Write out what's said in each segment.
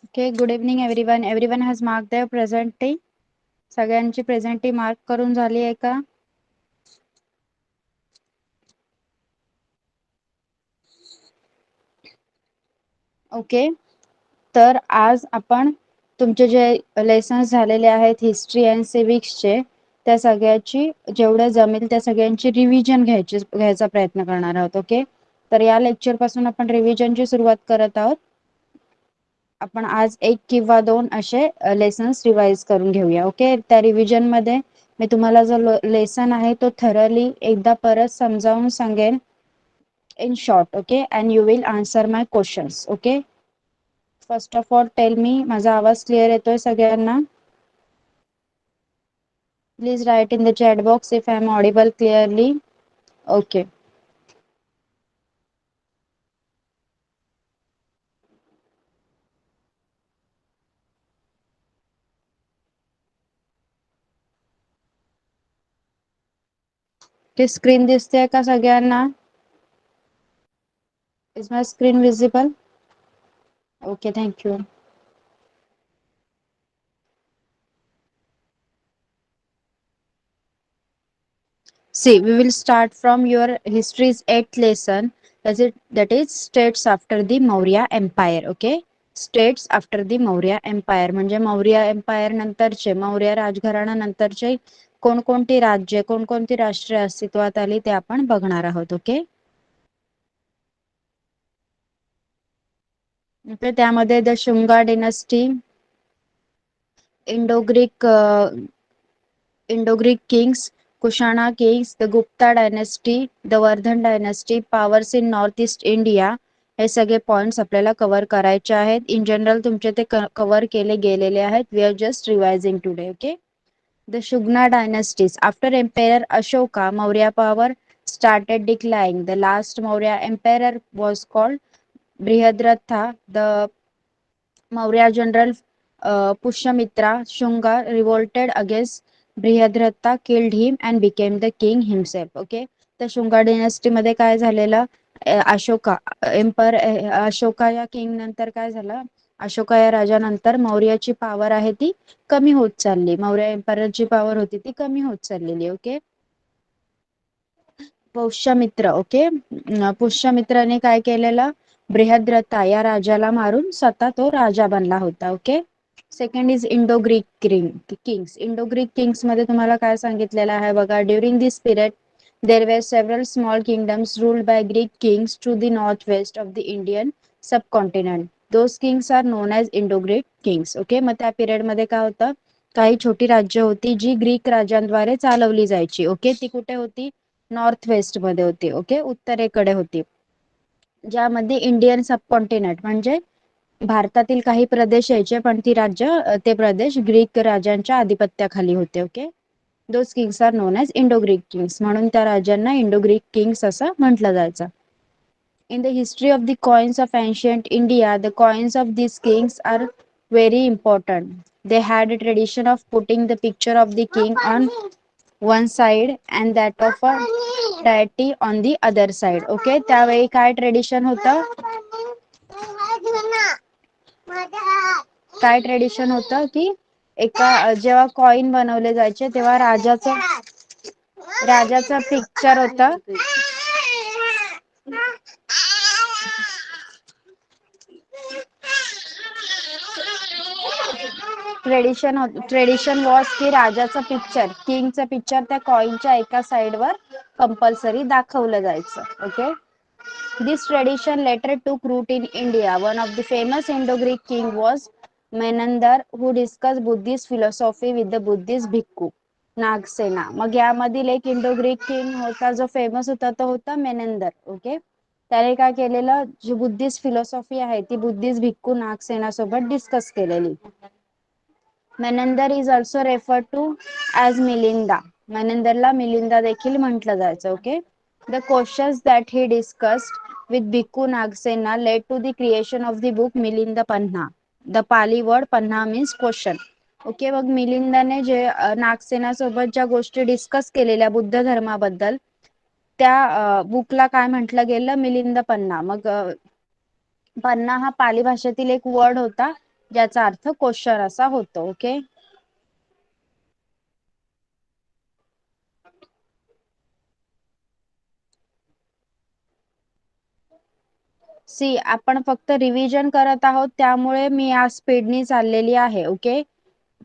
Okay, good evening everyone. Everyone has mark their presenty. सगळ्यांची presenty mark करून झाली आहे का? ओके, तर आज आपण तुमचे जे लेसन्स झालेले आहेत हिस्ट्री अँड सिविक्सचे, त्या सगळ्याची जेवढं जमेल त्या सगळ्यांची रिव्हिजन घ्यायचा प्रयत्न करणार आहोत. ओके, तर या लेक्चर पासून आपण रिव्हिजनची सुरुवात करत आहोत. आपण आज 1 किंवा 2 असे लेसन्स रिवाइज करून घेऊया. ओके, त्या रिव्हिजन मध्ये मी तुम्हाला जो लेसन आहे तो थरली एकदा परत समजावून सांगेन in short. Okay, and you will answer my questions. Okay, first of all tell me, माझा आवाज क्लिअर येतोय सगळ्यांना? Please write in the chat box if I am audible clearly. Okay, ते स्क्रीन दिसते का सगळ्यांना? Is my screen visible? Okay, thank you. See, we will start from your history's 8th lesson. That is states after the Maurya Empire. Okay, states after the Maurya Empire म्हणजे Maurya empire नंतरचे, मौर्य राजघराणा नंतरचे कोणकोणती राज्य, कोणकोणती राष्ट्रे अस्तित्वात आली ते आपण बघणार आहोत. ओके, त्यामध्ये the Shunga dynasty, Indo Greek kings, Kushana kings, the Gupta dynasty, the Vardhan dynasty, powers in north east India, हे सगळे पॉइंट्स आपल्याला कव्हर करायचे आहेत. इन जनरल तुमचे ते कव्हर केले गेलेले आहेत. We are just revising today. Okay, the शुगना dynasties after empire Ashoka, Maurya power started declining. The last Maurya emperor was called Brihadratha. The Maurya general Pushyamitra Shunga revolted against Brihadratha, killed him and became the king himself. Okay, तर Shunga dynasty मध्ये काय झालेलं, Ashoka emperor Ashoka या king नंतर काय झालं, अशोका या राजानंतर मौर्याची power आहे ती कमी होत चालली. मौर्य एम्पायरची पॉवर होती ती कमी होत चाललेली. ओके, पुष्यमित्र. ओके, पुष्यमित्राने काय केलेलं, बृहद्रथा या राजाला मारून स्वतः तो राजा बनला होता. Okay, second is Indo Greek Kings. Indo Greek Kings मध्ये तुम्हाला काय सांगितलेलं आहे बघा, during this period there were several small kingdoms ruled by Greek kings to the northwest of the Indian subcontinent. Those kings are known as Indo-Greek kings. Okay, मग त्या period मध्ये काय होतं, काही छोटी राज्य होती जी ग्रीक राजांद्वारे चालवली जायची. ओके, ती कुठे होती, नॉर्थ वेस्ट मध्ये होती. ओके, उत्तरेकडे होती, ज्यामध्ये इंडियन सबकॉन्टिनेंट म्हणजे भारतातील काही प्रदेश यायचे, पण ती राज्य ते प्रदेश ग्रीक राजांच्या आधिपत्याखाली होते. Okay, those kings are known as Indo Greek kings, म्हणून त्या राज्यांना इंडो ग्रीक किंग्स असं म्हटलं जायचं. In the history of the coins of ancient India, the coins of these kings are very important. They had a tradition of putting the picture of the king on one side and that of a deity on the other side. Okay, त्यावेळी काय tradition होतं, काय tradition होतं की एका जेव्हा coin बनवले जायचे तेव्हा राजाचं पिक्चर होतं. ट्रेडिशन वॉज की राजाचं पिक्चर, किंगचं पिक्चर त्या कॉइनच्या एका साइडवर कंपल्सरी दाखवलं जायचं. Okay, this tradition later took root in India. One of the famous Indo-Greek king was Menandar, who discussed Buddhist philosophy with the Buddhist भिक्खू नागसेना. मग यामधील एक इंडो ग्रीक किंग होता जो फेमस होता तो होता मेनंदर. ओके, त्याने काय केलेलं, जी बुद्धिस्ट फिलॉसॉफी आहे ती बुद्धिस्ट भिक्खू नागसेना सोबत डिस्कस केलेली. Menander is also referred to as Milinda. मेनंदरला मिलिंदा देखील म्हटलं जायचं. Okay, the questions that he discussed with Bhikkhu Nagsena led to the creation of the book Milinda Panha. The Pali word Panha means question. Okay, मग मिलिंदाने जे नागसेना सोबत ज्या गोष्टी discuss केलेल्या बुद्ध धर्माबद्दल त्या बुकला काय म्हटलं गेलं, मिलिंद पन्ना. मग पन्ना हा पाली भाषेतील एक वर्ड होता ज्याचा अर्थ क्वेश्चन असा होतो. ओके. सी, आपण फक्त रिव्हिजन करत आहोत, त्यामुळे मी या स्पीडनी चाललेली आहे. ओके.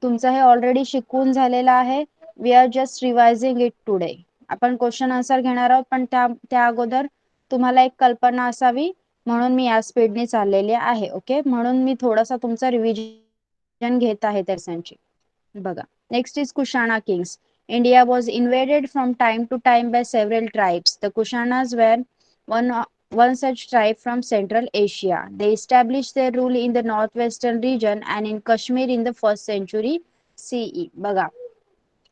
तुमचं हे ऑलरेडी शिकवून झालेलं आहे. We are just revising it today. आपण क्वेश्चन आन्सर घेणार आहोत, पण त्या अगोदर तुम्हाला एक कल्पना असावी म्हणून मी या स्पीडने चाललेली आहे. ओके. म्हणून मी थोडासा तुमचा रिव्हिजन घेत आहे त्यासाठी. बघा, next is Kushana Kings. India was invaded from time to time by several tribes. The Kushanas were one one such tribe from Central Asia. They established their rule in the northwestern region and in Kashmir in the 1st century CE. बघा,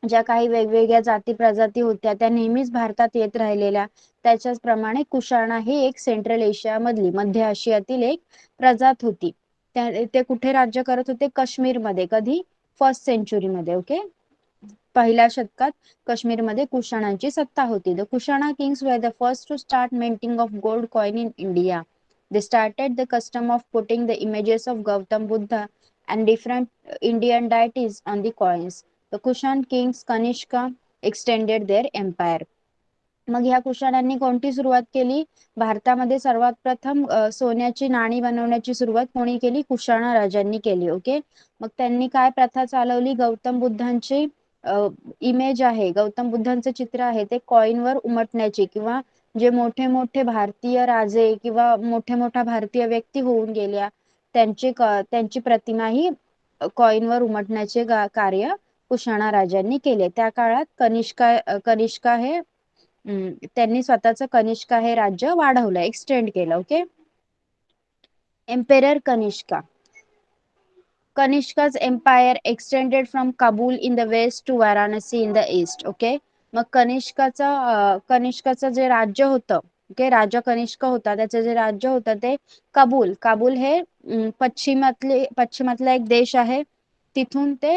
ज्या काही वेगवेगळ्या जाती प्रजाती होत्या त्या नेहमीच भारतात येत राहिलेल्या, त्याच्याप्रमाणे कुशाणा ही एक सेंट्रल एशिया मधली, मध्य आशियातील एक प्रजात होती. ते कुठे राज्य करत होते? काश्मीर मध्ये. कधी? 1st सेंचुरी मध्ये. ओके. पहिल्या शतकात काश्मीरमध्ये कुशाणांची सत्ता होती. The Kushana kings were the first to start minting of gold coin in India. They started the custom of putting the images of Gautam Buddha and different Indian deities on the coins. The Kushan kings Kanishka extended their empire. मग ह्या कुशाणांनी कोणती सुरुवात केली? भारतामध्ये सर्वात प्रथम सोन्याची नाणी बनवण्याची सुरुवात कोणी केली? कुशाणा राजांनी केली. ओके. मग त्यांनी काय प्रथा चालवली? गौतम बुद्धांची इमेज आहे, गौतम बुद्धांचं चित्र आहे, ते कॉइन वर उमटण्याची, किंवा जे मोठे मोठे भारतीय राजे किंवा मोठे मोठ्या भारतीय व्यक्ती होऊन गेल्या त्यांची प्रतिमा ही कॉइन वर उमटण्याचे कार्य कुशाणा राजांनी केले. त्या काळात कनिष्का हे त्यांनी स्वतःच कनिष्का हे राज्य वाढवलं, एक्सटेंड केलं. Okay. Emperor Kanishka. Kanishka's empire extended from Kabul in the west to Varanasi in the east. Okay. मग कनिष्काचं जे राज्य होतं, ओके, राजा कनिष्क होता, त्याचं जे राज्य होतं ते काबूल हे पश्चिमातला एक देश आहे. तिथून ते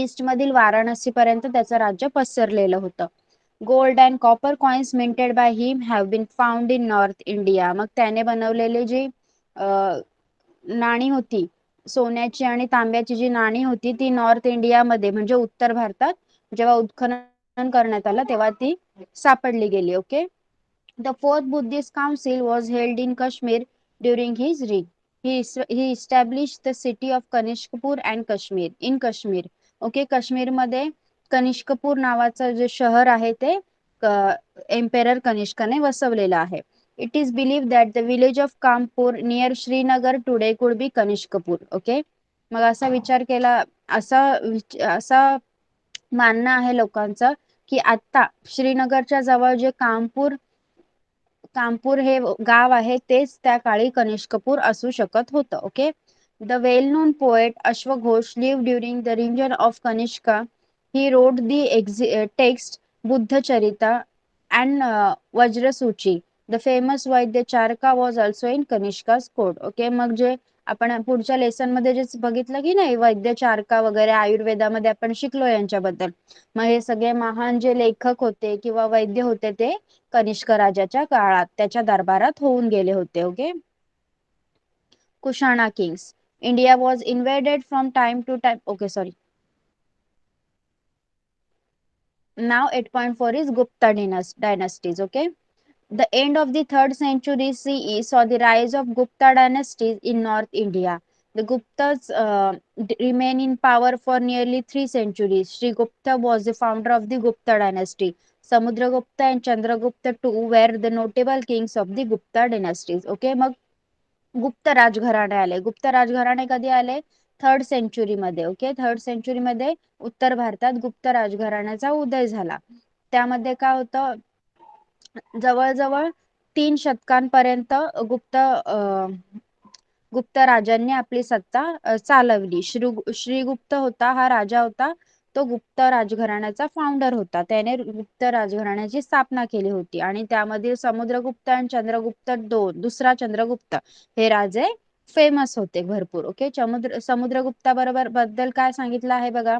ईस्ट मधील वाराणसी पर्यंत त्याचं राज्य पसरलेलं होतं. Gold and copper coins minted by him have been found in north India. मग त्याने बनवलेली जी नाणी होती, सोन्याची आणि तांब्याची जी नाणी होती, ती नॉर्थ इंडियामध्ये म्हणजे उत्तर भारतात जेव्हा उत्खनन करण्यात आलं तेव्हा ती सापडली गेली. Okay. The fourth Buddhist council was held in Kashmir during his reign. He established the city of Kanishkapur and Kashmir in Kashmir. Okay. काश्मीरमध्ये कनिष्कपूर नावाचं जे शहर आहे ते एम्पेरर कनिष्काने वसवलेलं आहे. It is believed that the village of Kampur near Srinagar today could be Kanishkapur. Okay. मग असा विचार केला, असा मानणं आहे लोकांचं की आता श्रीनगरच्या जवळ जे कामपूर हे गाव आहे तेच त्या काळी कनिष्कपूर असू शकत होतं. Okay. The well known poet अश्वघोष live during the region of Kanishka. He wrote the text Buddhacharita and Vajrasuchi. The famous vaidya Charaka was also in Kanishka's court. Okay. मग जे आपण पुढच्या लेसन मध्ये जे बघितलं की नाही, वैद्य चारका वगैरे आयुर्वेदामध्ये आपण शिकलो यांच्याबद्दल. मग हे सगळे महान जे लेखक होते किंवा वैद्य होते ते कनिष्क राजाच्या काळात त्याच्या दरबारात होऊन गेले होते. Okay. Kushana kings. India was invaded from time to time. Okay, sorry. Now 8.4 is Gupta dynasties. Okay. The end of the 3rd century CE saw the rise of Gupta dynasties in North India. The Guptas remain in power for nearly 3 centuries. Sri Gupta was the founder of the Gupta dynasty. Samudragupta and Chandragupta too were the notable kings of the Gupta dynasties. Okay. मग गुप्त राजघराणे आले. गुप्त राजघराणे कधी आले? 3rd century मध्ये. Okay. 3rd century मध्ये उत्तर भारतात गुप्त राजघराण्याचा उदय झाला. त्यामध्ये काय होतं, जवळजवळ 3 शतकांपर्यंत गुप्त राजांनी आपली सत्ता चालवली. श्रीगुप्त होता, हा राजा होता, तो गुप्त राजघराण्याचा फाउंडर होता. त्याने गुप्त राजघराण्याची स्थापना केली होती आणि त्यामध्ये समुद्रगुप्त आणि चंद्रगुप्त दुसरा चंद्रगुप्त हे राजे फेमस होते भरपूर. ओके. समुद्रगुप्ता बद्दल काय सांगितलं आहे बघा.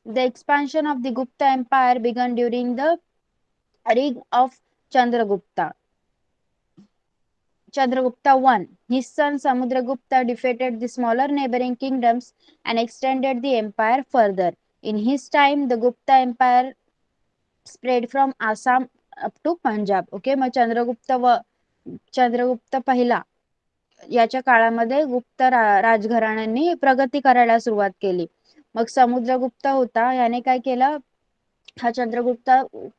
The expansion of the Gupta empire began during the reign of Chandragupta. Chandragupta I. His son Samudragupta defeated the smaller neighboring kingdoms and extended the empire further. In his time, the Gupta Empire spread from Assam up to Punjab. Okay, मग चंद्रगुप्त पहिला याच्या काळामध्ये गुप्त राजघराण्यांनी प्रगती करायला सुरुवात केली. मग समुद्रगुप्त होता, याने काय केलं, हा चंद्रगुप्त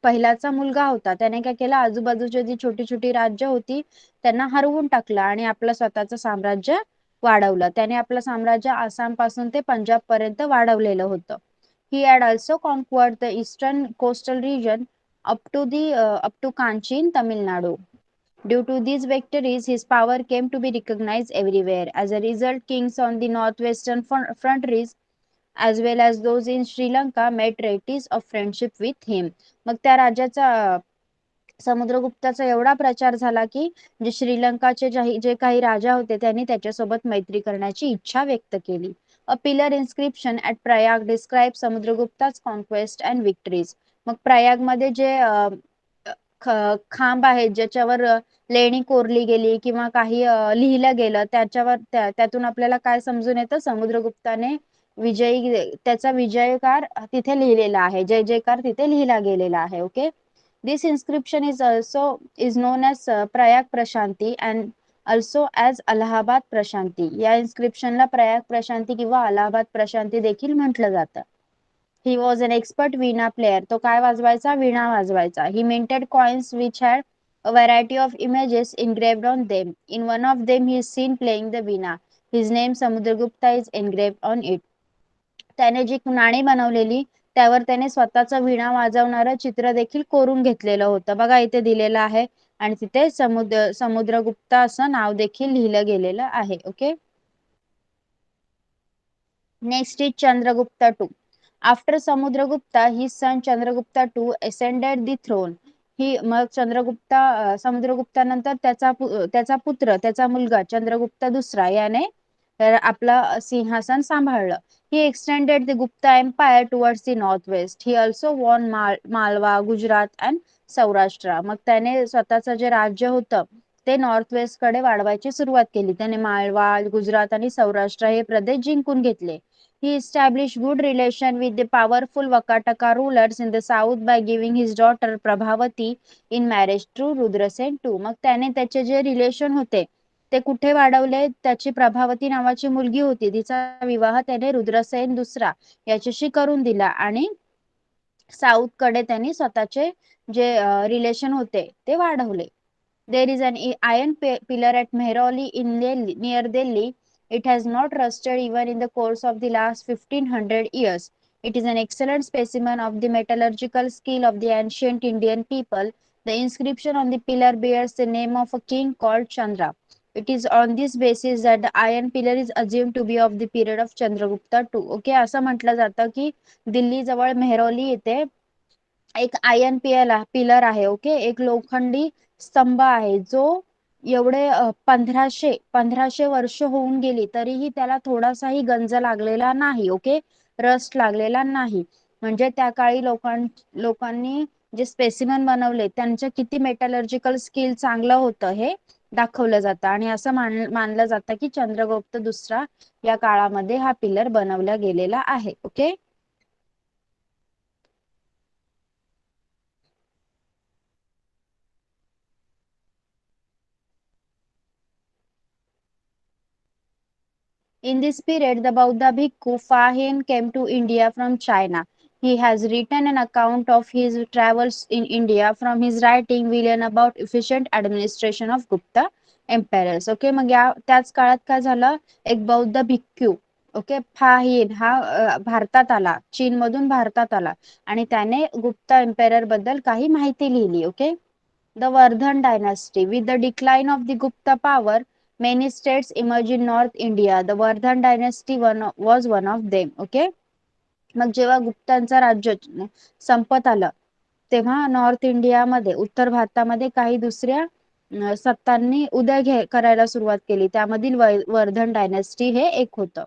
पहिल्याचा मुलगा होता, त्याने काय केलं, आजूबाजूची जी छोटी छोटी राज्य होती त्यांना हरवून टाकलं आणि आपलं स्वतःचं साम्राज्य वाढवलं. त्याने आपलं साम्राज्य आसाम पासून ते पंजाब पर्यंत वाढवलेलं होतं. He had also conquered the eastern coastal region up to Kanchi in Tamil Nadu. Due to these victories, his power came to be recognized everywhere. As a result, kings on the northwestern frontiers as well as those in Sri Lanka made treaties of friendship with him. मग त्या राज्याचा समुद्रगुप्ताचा एवढा प्रचार झाला की जे श्रीलंकाचे जे काही राजा होते त्यांनी त्याच्यासोबत मैत्री करण्याची इच्छा व्यक्त केली. A pillar inscription at Prayag describe समुद्रगुप्ताच कॉन्क्वेस्ट अँड विक्टरीज. मग प्रयागमध्ये जे खांब आहेत ज्याच्यावर लेणी कोरली गेली किंवा काही लिहिलं गेलं त्याच्यावर त्यातून आपल्याला काय समजून येतं, समुद्रगुप्ताने त्याचा विजयकार तिथे लिहिलेला आहे, जय जयकार तिथे लिहिला गेलेला आहे. Okay, this inscription is known as Prayag Prashanti and also as Allahabad Prashanti. या इन्स्क्रिप्शनला प्रयाग प्रशांती किंवा अलाहाबाद प्रशांती देखील म्हटलं जातं. He was an expert veena player. तो काय वाजवायचा, वीणा वाजवायचा. He minted coins which had a variety of images engraved on them. In one of them he is seen playing the veena. His name Samudragupta is engraved on it. त्याने जी नाणी बनवलेली त्यावर त्याने स्वतःचं वीणा वाजवणारं चित्र देखील कोरून घेतलेलं होतं. बघा इथे दिलेलं आहे आणि तिथे समुद्रगुप्त असं नाव देखील लिहिलं गेलेलं आहे. Okay, next is Chandragupta II. After Samudragupta, his son Chandragupta II ascended the throne. ही मग समुद्रगुप्तानंतर त्याचा पुत्र, त्याचा मुलगा चंद्रगुप्त दुसरा याने आपलं सिंहासन सांभाळलं. He extended the Gupta Empire towards the northwest. He also won Malwa, Gujarat and Saurashtra. मग त्याने स्वतःचं जे राज्य होतं ते नॉर्थ वेस्ट कडे वाढवायची सुरुवात केली. त्याने मालवा, गुजरात आणि सौराष्ट्र हे प्रदेश जिंकून घेतले. He established good relation with the powerful Vakataka rulers in the south by giving his daughter Prabhavati in marriage to Rudrasen II. मग त्याने त्याचे जे रिलेशन होते ते कुठे वाढवले, त्याची प्रभावती नावाची मुलगी होती तिचा विवाह त्याने रुद्रसेन दुसरा याच्याशी करून दिला आणि साऊथ कडे त्यांनी स्वतःचे जे रिलेशन होते ते वाढवले. There is an iron pillar at Mehrauli in Delhi, near Delhi. It has not rusted even in the course of the last 1500 years. It is an excellent specimen of the metallurgical skill of the ancient Indian people. The inscription on the pillar bears the name of a king called Chandra. It is on this basis that the iron pillar is assumed to be of the period of Chandragupta II. Okay, असं म्हटलं जातं की दिल्ली जवळ मेहरौली येथे एक iron pillar आहे. Okay, एक लोखंडी स्तंभ आहे जो एवढे 1500 वर्ष होऊन गेली तरीही त्याला थोडासाही गंज लागलेला नाही. ओके, रस्ट लागलेला नाही. म्हणजे त्या काळी लोकांनी जे स्पेसिमन बनवले त्यांचं किती मेटलर्जिकल स्किल चांगलं होतं हे दाखवलं जातं आणि असं मानलं जातं की चंद्रगुप्त दुसरा या काळामध्ये हा पिलर बनवला गेलेला आहे. Okay, in this period, the Bauddha bhikkhu Fa-Hien came to India from China. He has written an account of his travels in India. From his writing, we learn about efficient administration of Gupta emperors. Okay, मग त्याच काळात काय झालं, एक बौद्ध भिक्खू okay फाहिन हा भारतात आला, चीन मधून भारतात आला आणि त्याने गुप्ता एम्पेरर बद्दल काही माहिती लिहिली. Okay, the Vardhan dynasty. With the decline of the Gupta power, many states emerged in North India. The Vardhan dynasty was one of them. Okay. मग जेव्हा गुप्तांचं राज्य संपत आलं तेव्हा नॉर्थ इंडियामध्ये, उत्तर भारतामध्ये काही दुसऱ्या सत्तांनी करायला सुरुवात केली. त्यामधील वर्धन डायनेस्टी हे एक होतं.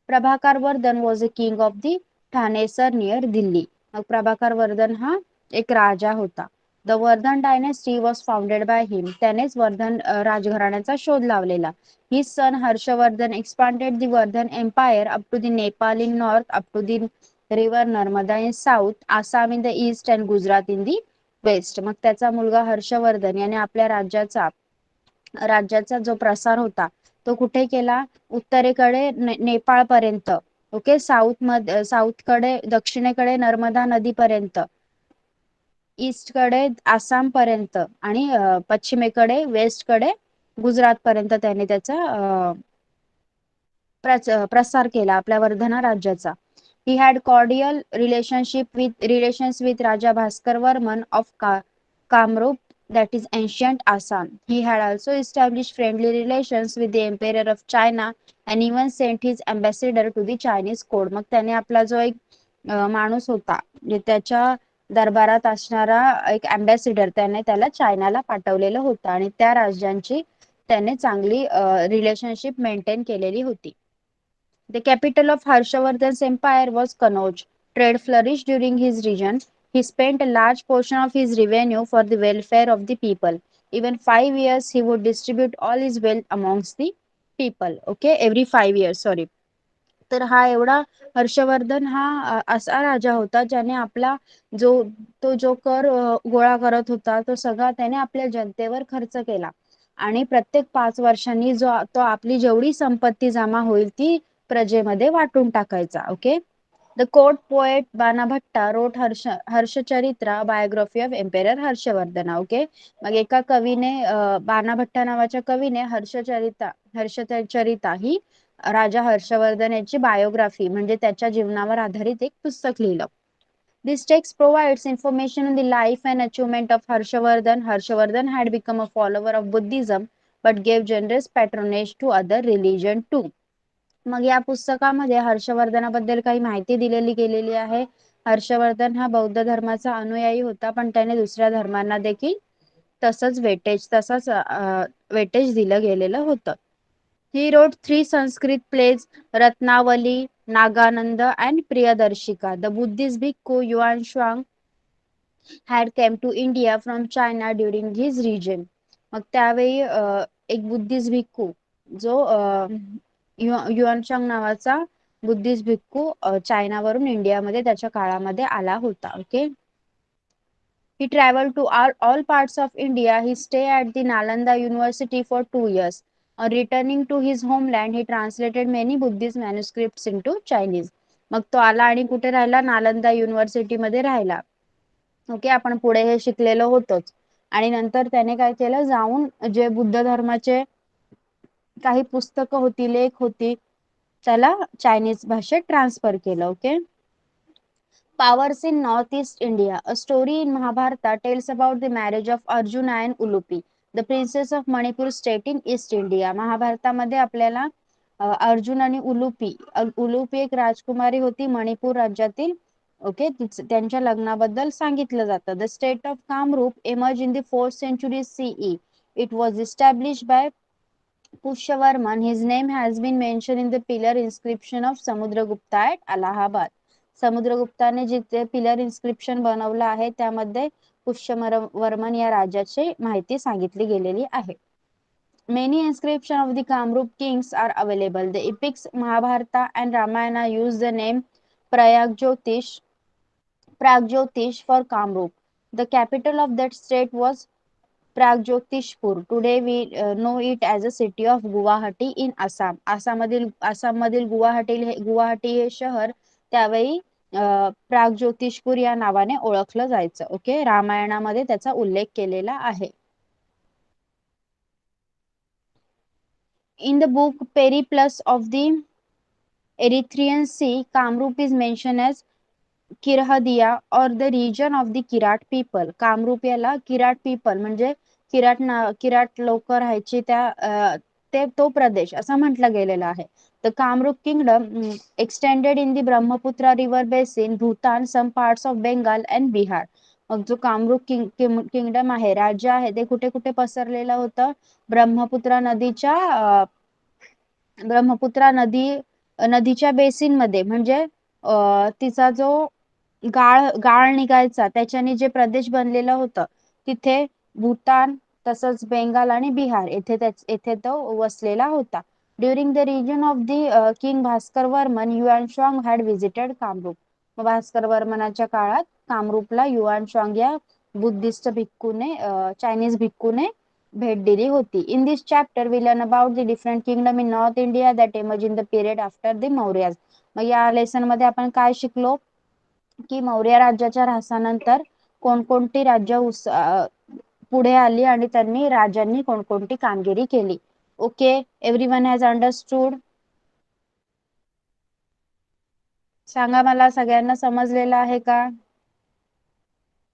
Prabhakar Vardhan was a king of the Thanesar near Delhi. मग प्रभाकर वर्धन हा एक राजा होता the Vardhan dynasty was founded by him. त्यानेच वर्धन राजघराण्याचा शोध लावलेला. His son Harshvardhan expanded the Vardhan Empire up to the Nepal in north, up to the river Narmada in south, Assam in the east and Gujarat in the west. मग त्याचा मुलगा हर्षवर्धन याने आपल्या राज्याचा जो प्रसार होता तो कुठे केला? उत्तरेकडे नेपाळ पर्यंत, ओके, साऊथ कडे दक्षिणेकडे नर्मदा नदीपर्यंत, ईस्ट कडे आसाम पर्यंत आणि पश्चिमेकडे वेस्ट कडे गुजरात पर्यंत त्याने त्याचा प्रसार केला आपल्या वर्धना राज्याचा. He had cordial relations with Raja Bhaskar Varman of Kamrup, that is ancient Assam. He had also established friendly relations with the Emperor of China and even sent his ambassador to the Chinese court. मग त्याने आपला जो एक माणूस होता जे त्याच्या दरबारात असणारा एक अँबॅसिडर त्याने त्याला चायनाला पाठवलेलं होतं आणि त्या राज्यांची त्याने चांगली रिलेशनशिप मेंटेन केलेली होती. The capital of Harshavardhan's empire was Kannauj. Trade flourished during his reign. He spent a large portion of his revenue for the welfare of the people. Even 5 years he would distribute all his wealth amongst the people. Okay, every 5 years, sorry. तर हा एवढा हर्षवर्धन हा असा राजा होता ज्याने आपला जो जो कर गोळा करत होता तो सगळा त्याने आपल्या जनतेवर खर्च केला आणि प्रत्येक 5 वर्षांनी जो तो आपली जेवढी संपत्ती जमा होईल ती प्रजेमध्ये वाटून टाकायचा. Okay. The court poet Bana Bhatta wrote Harshacharita biography of emperor Harshvardhan. Okay. मग एका कवीने बाना भट्टा नावाच्या कवीने हर्षचरिता ही राजा हर्षवर्धन यांची बायोग्राफी म्हणजे त्याच्या जीवनावर आधारित एक पुस्तक लिहिलं. This text provides information on the life and achievement of Harshavardhan. Harshavardhan had become a follower of Buddhism but gave generous patronage to other religion too. मग या पुस्तकामध्ये हर्षवर्धनाबद्दल काही माहिती दिलेली गेलेली आहे. हर्षवर्धन हा बौद्ध धर्माचा अनुयायी होता पण त्याने दुसऱ्या धर्मांना देखील तसंच वेटेज दिलं गेलेलं होतं. He wrote 3 Sanskrit plays, Ratnavali, Nagananda and Priyadarshika. The Buddhist bhikkhu Yuan Shuang had came to India from China during his region. मग त्यावेळी एक बुद्धिस्ट भिक्खू जो युआनशांग नावाचा बुद्धिस्ट भिक्खू चायनावरून इंडियामध्ये त्याच्या काळामध्ये आला होता. Okay. He traveled to all parts of India. He stayed at the Nalanda University for 2 years. On returning to his homeland, he translated many Buddhist manuscripts into Chinese. मग तो आला आणि कुठे राहिला? नालंदा युनिव्हर्सिटी मध्ये राहिला. ओके. आपण पुढे हे शिकलेलो होतोच. आणि नंतर त्याने काय केलं? जाऊन जे बुद्ध धर्माचे काही पुस्तकं होती, लेख होती, त्याला चायनीज भाषेत ट्रान्सफर केलं. Okay. Powers in Northeast India. A story in Mahabharata tells about the marriage of Arjuna and Ulupi, the princess of Manipur state in East India. महाभारतामध्ये आपल्याला अर्जुन आणि उलुपी एक राजकुमारी होती मणिपूर राज्यातील. ओके. त्यांच्या लग्नाबद्दल सांगितलं जातं. The state of Kamrup emerged in the 4th century CE. It was established by Pushyavarman. His name has been mentioned in the pillar inscription of Samudragupta at Allahabad. समुद्रगुप्ताने जिथे पिलर इन्स्क्रिप्शन बनवलं आहे त्यामध्ये पुष्यवर्मन या राजाची माहिती सांगितली गेलेली आहे. Many inscriptions of the Kamrup kings are available. The epics Mahabharata and Ramayana use the name Prayagjyotish for Kamrup. The capital of that state was Pragjyotishpur. Today we know it as a city of Guwahati in Assam. आसाममधील गुवाहाटी हे शहर त्यावेळी प्रागज्योतिषपूर या नावाने ओळखलं जायचं. Okay. रामायणामध्ये त्याचा उल्लेख केलेला आहे. In the book Periplus of the Erythraean Sea, Kamrup is mentioned as किरहदिया or the region of the Kirat people. Kamarup याला किराट पीपल म्हणजे किराट लोक राहायचे ते तो प्रदेश असं म्हटलं गेलेलं आहे. The Kamarupa kingdom extended in the Brahmaputra river basin, Bhutan, some parts of Bengal and Bihar. मग जो कामरूप किंगडम आहे, राज्य आहे, ते कुठे कुठे पसरलेलं होतं? ब्रह्मपुत्रा नदीच्या बेसिन मध्ये म्हणजे तिचा जो गाळ निघायचा त्याच्याने जे प्रदेश बनलेलं होतं तिथे भूतान तसंच बेंगाल आणि बिहार येथे तो वसलेला होता. During the region of the king Bhaskar Varman Xuanzang had visited Kamarup. Bhaskar वर्मनाच्या काळात कामरूपला युआन शॉंग या बुद्धिस्ट भिक्खूने चायनीज भिक्खूने भेट दिली होती. In this chapter we learn about the different kingdom in north India that emerge in the period after the Mauryas. मग या lesson मध्ये आपण काय शिकलो की मौर्य राज्याच्या ऱ्हासानंतर कोणकोणती राज्य पुढे आली आणि त्यांनी राजांनी कोणकोणती कामगिरी केली. Okay, everyone has understood. सांगा मला, सगळ्यांना समजलेलं आहे का?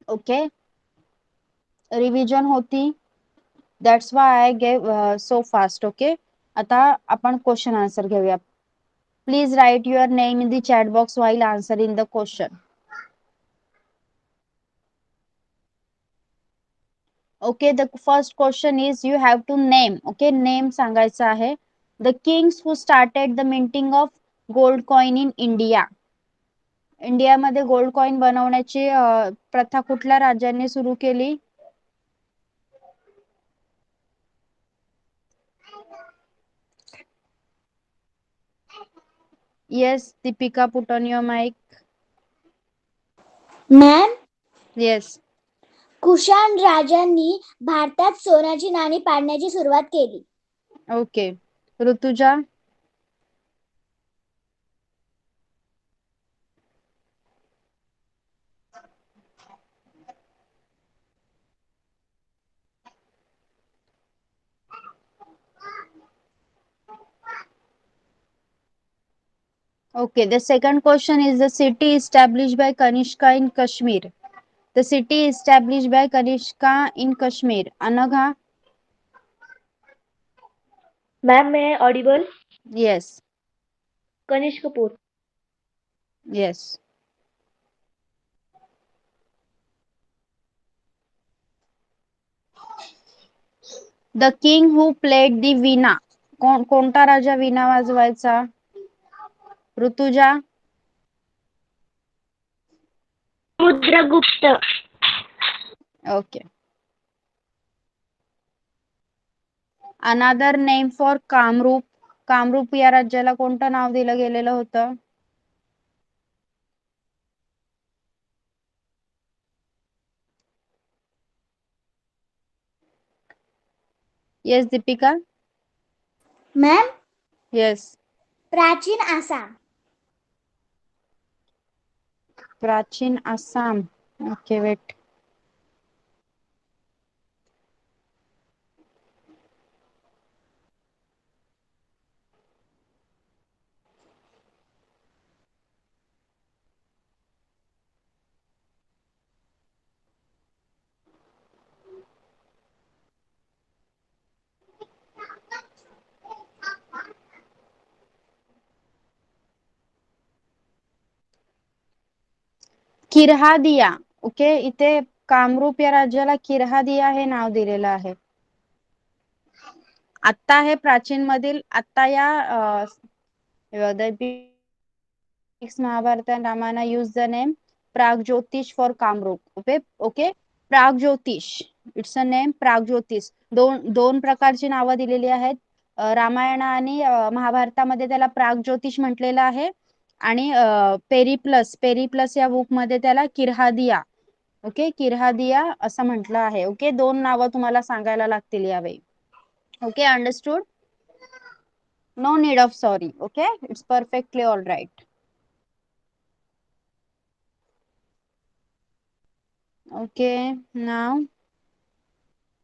ओके, रिव्हिजन होती. That's why I gave so fast. Okay, आता आपण क्वेश्चन आन्सर घेऊया. Please write your name in the chat box while answering the question. Okay, the first question is you have to name. Okay, name सांगायचं आहे. The kings who started the minting of gold coin in India. इंडियामध्ये gold coin बनवण्याची प्रथा कुठल्या राज्यांनी सुरू केली? Yes Deepika, put on your mic. Ma'am, yes. Kushan राजांनी भारतात सोन्याची नाणी पाडण्याची सुरुवात केली. Okay, Rutuja. Okay, the second question is the city established by Kanishka in Kashmir. The city established by Kanishka in Kashmir. Anagha? Ma'am मैं audible? Yes. Kanishkapur. Yes. The king who played the veena. कोणता राजा वीणा वाजवायचा? Rutuja. रुद्रगुप्त. Okay. Another name for Kamrup. Kamrup या राज्याला कोणतं नाव दिलं गेलेलं होतं? Yes Deepika. Ma'am, Yes. प्राचीन आसाम. प्राचीन आसाम. Okay, wait. किर्हादिया. ओके, इथे कामरूप या राज्याला किर्हादिया हे नाव दिलेलं आहे. आत्ता हे प्राचीन मधील आत्ता या Mahabharat and Ramayana use the name Pragjyotish for Kamrup. Okay, Pragjyotish. It's a name Pragjyotish. दोन प्रकारची नावं दिलेली आहेत. रामायण आणि महाभारतामध्ये त्याला प्रागज्योतिष म्हटलेलं आहे आणि पेरिप्लस या बुक मध्ये त्याला किर्हादिया. ओके, किर्हादिया असं म्हटलं आहे. ओके, दोन नावं तुम्हाला सांगायला लागतील यावेळी. Okay, understood? No need of sorry. Okay, it's perfectly all right. Okay, now,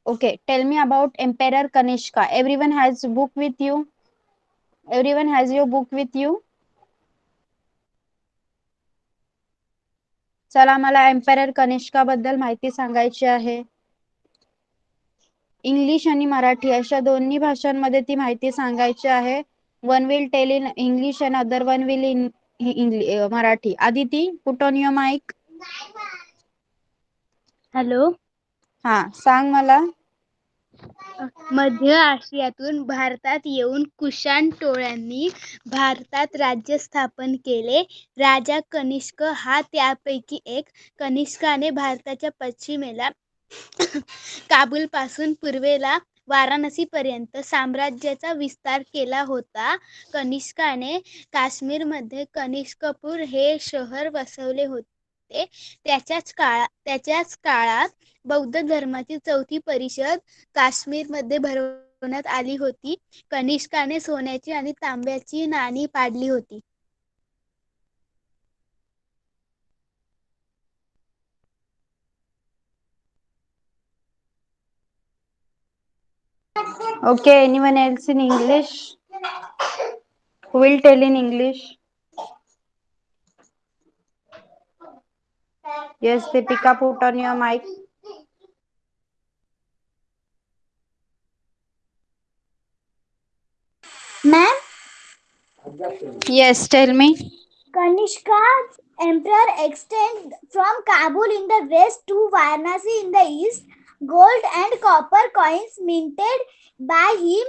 okay, tell me about Emperor Kanishka. Everyone has book with you? Everyone has your book with you? चला, मला emperor Kanishka बद्दल माहिती सांगायची आहे. English आणि मराठी अशा दोन्ही भाषांमध्ये ती माहिती सांगायची आहे. One will tell in English and other one will in Marathi. Aditi, put on your mic. Hello. हा, सांग मला. मध्य आशियातून भारतात येऊन कुशाण टोळ्यांनी भारतात राज्य स्थापन केले. राजा कनिष्क हा त्यापैकी एक. कनिष्काने भारताच्या पश्चिमेला काबूल पासून पूर्वेला वाराणसीपर्यंत साम्राज्याचा विस्तार केला होता. कनिष्काने काश्मीरमध्ये कनिष्कपूर हे शहर वसवले होते. त्याच्याच काळात बौद्ध धर्माची चौथी परिषद काश्मीरमध्ये भरवण्यात आली होती. कनिष्काने सोन्याची आणि तांब्याची नाणी पाडली होती. Okay, anyone else in English? Who will tell in English? Yes, Deepika, put on your mic. Ma'am, Yes, tell me. Kanishka's emperor extended from Kabul in the west to Varanasi in the east. Gold and copper coins minted by him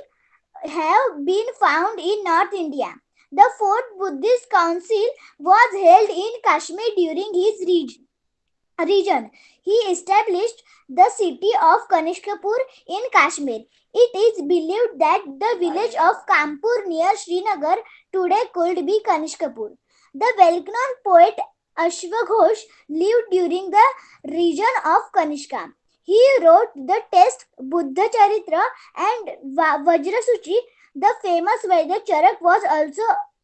have been found in North India. The fourth Buddhist council was held in Kashmir during his region. He established the city of Kanishkapur in Kashmir. It is believed that the village of Kampur near Srinagar today could be Kanishkapur. The well-known poet Ashwaghosh lived during the region of Kanishka. He wrote the text Buddha Charitra and Vajrasuchi. The famous Vedic Charak was also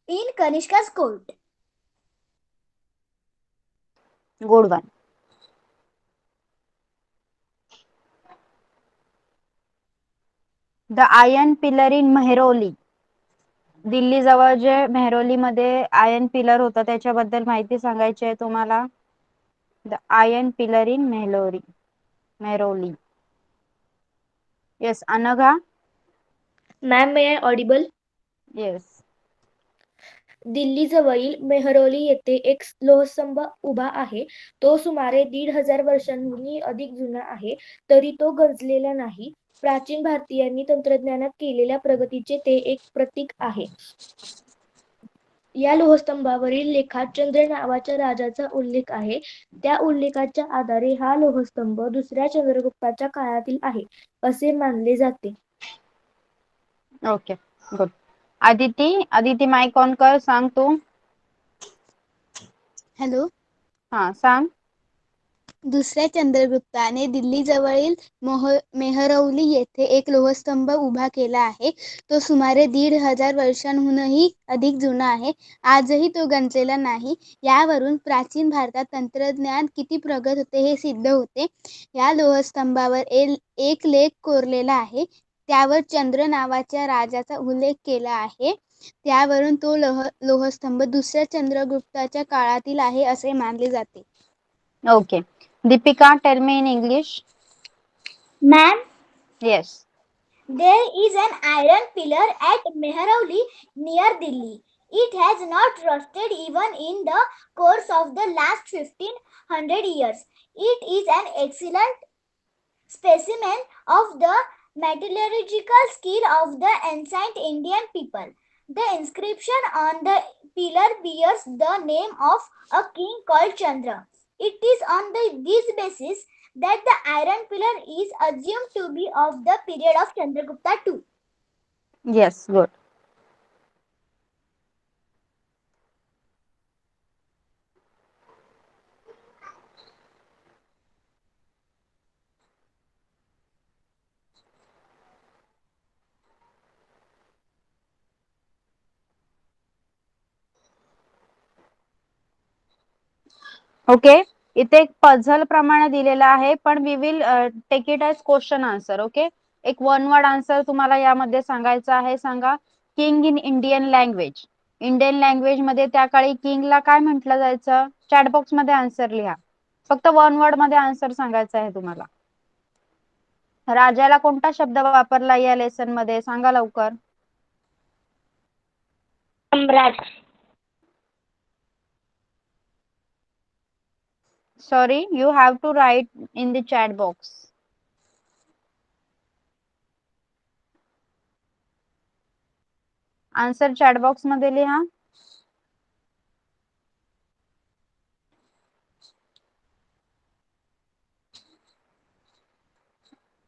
in Kanishka's court. Good one. The iron pillar in Mehrauli. Delhi जवळ जे मेहरोली मध्ये iron pillar होता त्याच्याबद्दल माहिती सांगायची आहे तुम्हाला. The iron pillar in Mehrauli. Yes, Anagha. Ma'am, may I Audible? Yes. Delhi जवळील मेहरौली येथे एक लोहस्तंभ उभा आहे. तो सुमारे 1500 वर्षांहूनही अधिक जुना आहे, तरी तो गंजलेला नाही. प्राचीन भारतीयांनी तंत्रज्ञानात केलेल्या प्रगतीचे ते एक प्रतीक आहे. या लोहस्तंभावरील लेखात चंद्र नावाच्या राजाचा उल्लेख आहे. त्या उल्लेखाच्या आधारे हा लोहस्तंभ दुसऱ्या चंद्रगुप्ताच्या काळातील आहे असे मानले जाते. Okay, good. Aditi mic on कर, सांग तू. हॅलो. हा, सांग. दुसऱ्या चंद्रगुप्ताने दिल्लीजवळील मेहरौली येथे एक लोहस्तंभ उभा केला आहे. तो सुमारे 1500 वर्षांहूनही अधिक जुना आहे. आजही तो गंजलेला नाही. यावरून प्राचीन भारतात तंत्रज्ञान किती प्रगत होते हे सिद्ध होते. या लोहस्तंभावर एक लेख कोरलेला आहे. त्यावर चंद्र नावाच्या राजाचा उल्लेख केला आहे. त्यावरून तो लोहस्तंभ दुसऱ्या चंद्रगुप्ताच्या काळातील आहे असे मानले जाते. Okay. Deepika, tell me in English. Ma'am, Yes. there is an iron pillar at Mehrauli near Delhi. It has not rusted even in the course of the last 1500 years. It is an excellent specimen of the metallurgical skill of the ancient Indian people. The inscription on the pillar bears the name of a king called Chandra. It is on this basis that the iron pillar is assumed to be of the period of Chandragupta II. Yes, good. Okay, इथे एक puzzle प्रमाणे दिलेला आहे, पण we will take it as question answer. Okay, एक one word answer तुम्हाला यामध्ये सांगायचा आहे. सांगा, king in Indian language. Indian language मध्ये त्या काळी किंगला काय म्हटलं जायचं? चॅट बॉक्स मध्ये आन्सर लिहा. फक्त वन वर्ड मध्ये आन्सर सांगायचा आहे तुम्हाला. राजाला कोणता शब्द वापरला या लेसन मध्ये? सांगा लवकर. सम्राट. Sorry, you have to write in the chat box. Answer chat box मध्ये लिहा.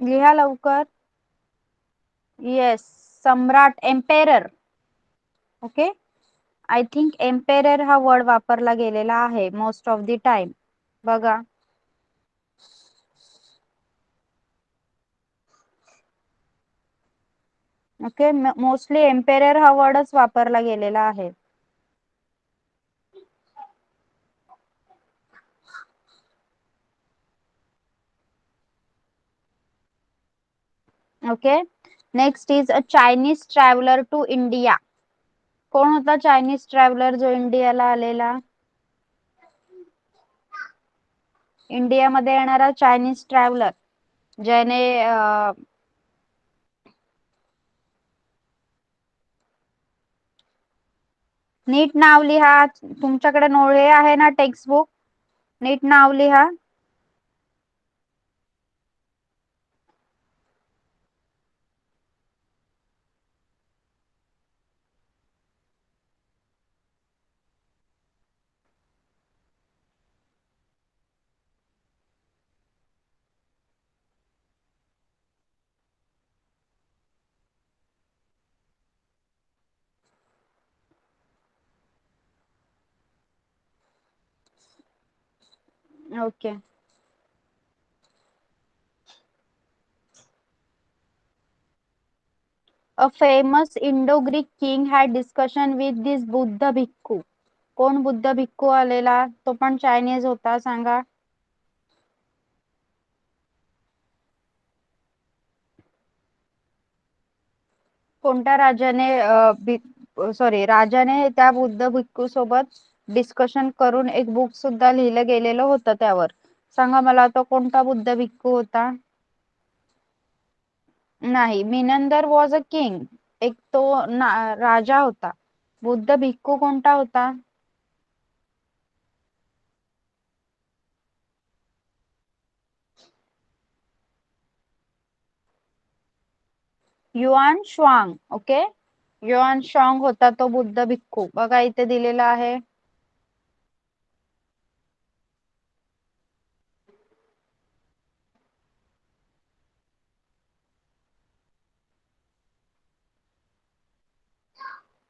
लिहा लवकर. येस, सम्राट, emperor. Okay, I think emperor हा वर्ड वापरला गेलेला आहे मोस्ट ऑफ द टाइम. बघा, ओके, मोस्टली एम्पेरर हा वर्डच वापरला गेलेला आहे. Okay, next is a Chinese traveller to India. कोण होता चायनीज ट्रॅव्हलर जो इंडियाला आलेला? इंडियामध्ये येणारा चायनीज ट्रॅव्हलर ज्याने नीट नाव लिहा. तुमच्याकडे नोळे आहे ना टेक्स्टबुक? नीट नाव लिहा. Okay, a famous Indo Greek king had discussion with this Buddha bhikkhu. कोण बुद्ध भिक्खू आलेला? तो पण चायनीज होता, सांगा. कोणत्या राजाने राजाने त्या बुद्ध भिक्खू सोबत डिस्कशन करून एक बुक सुद्धा लिहिलं गेलेलं होतं त्यावर. सांगा मला, तो कोणता बुद्ध भिक्खू होता? नाही, मिनंदर वॉज अ किंग. एक तो राजा होता. बुद्ध भिक्खू कोणता होता? युआन श्वांग. ओके, युआन श्वांग होता तो बुद्ध भिक्खू. बघा इथे दिलेला आहे.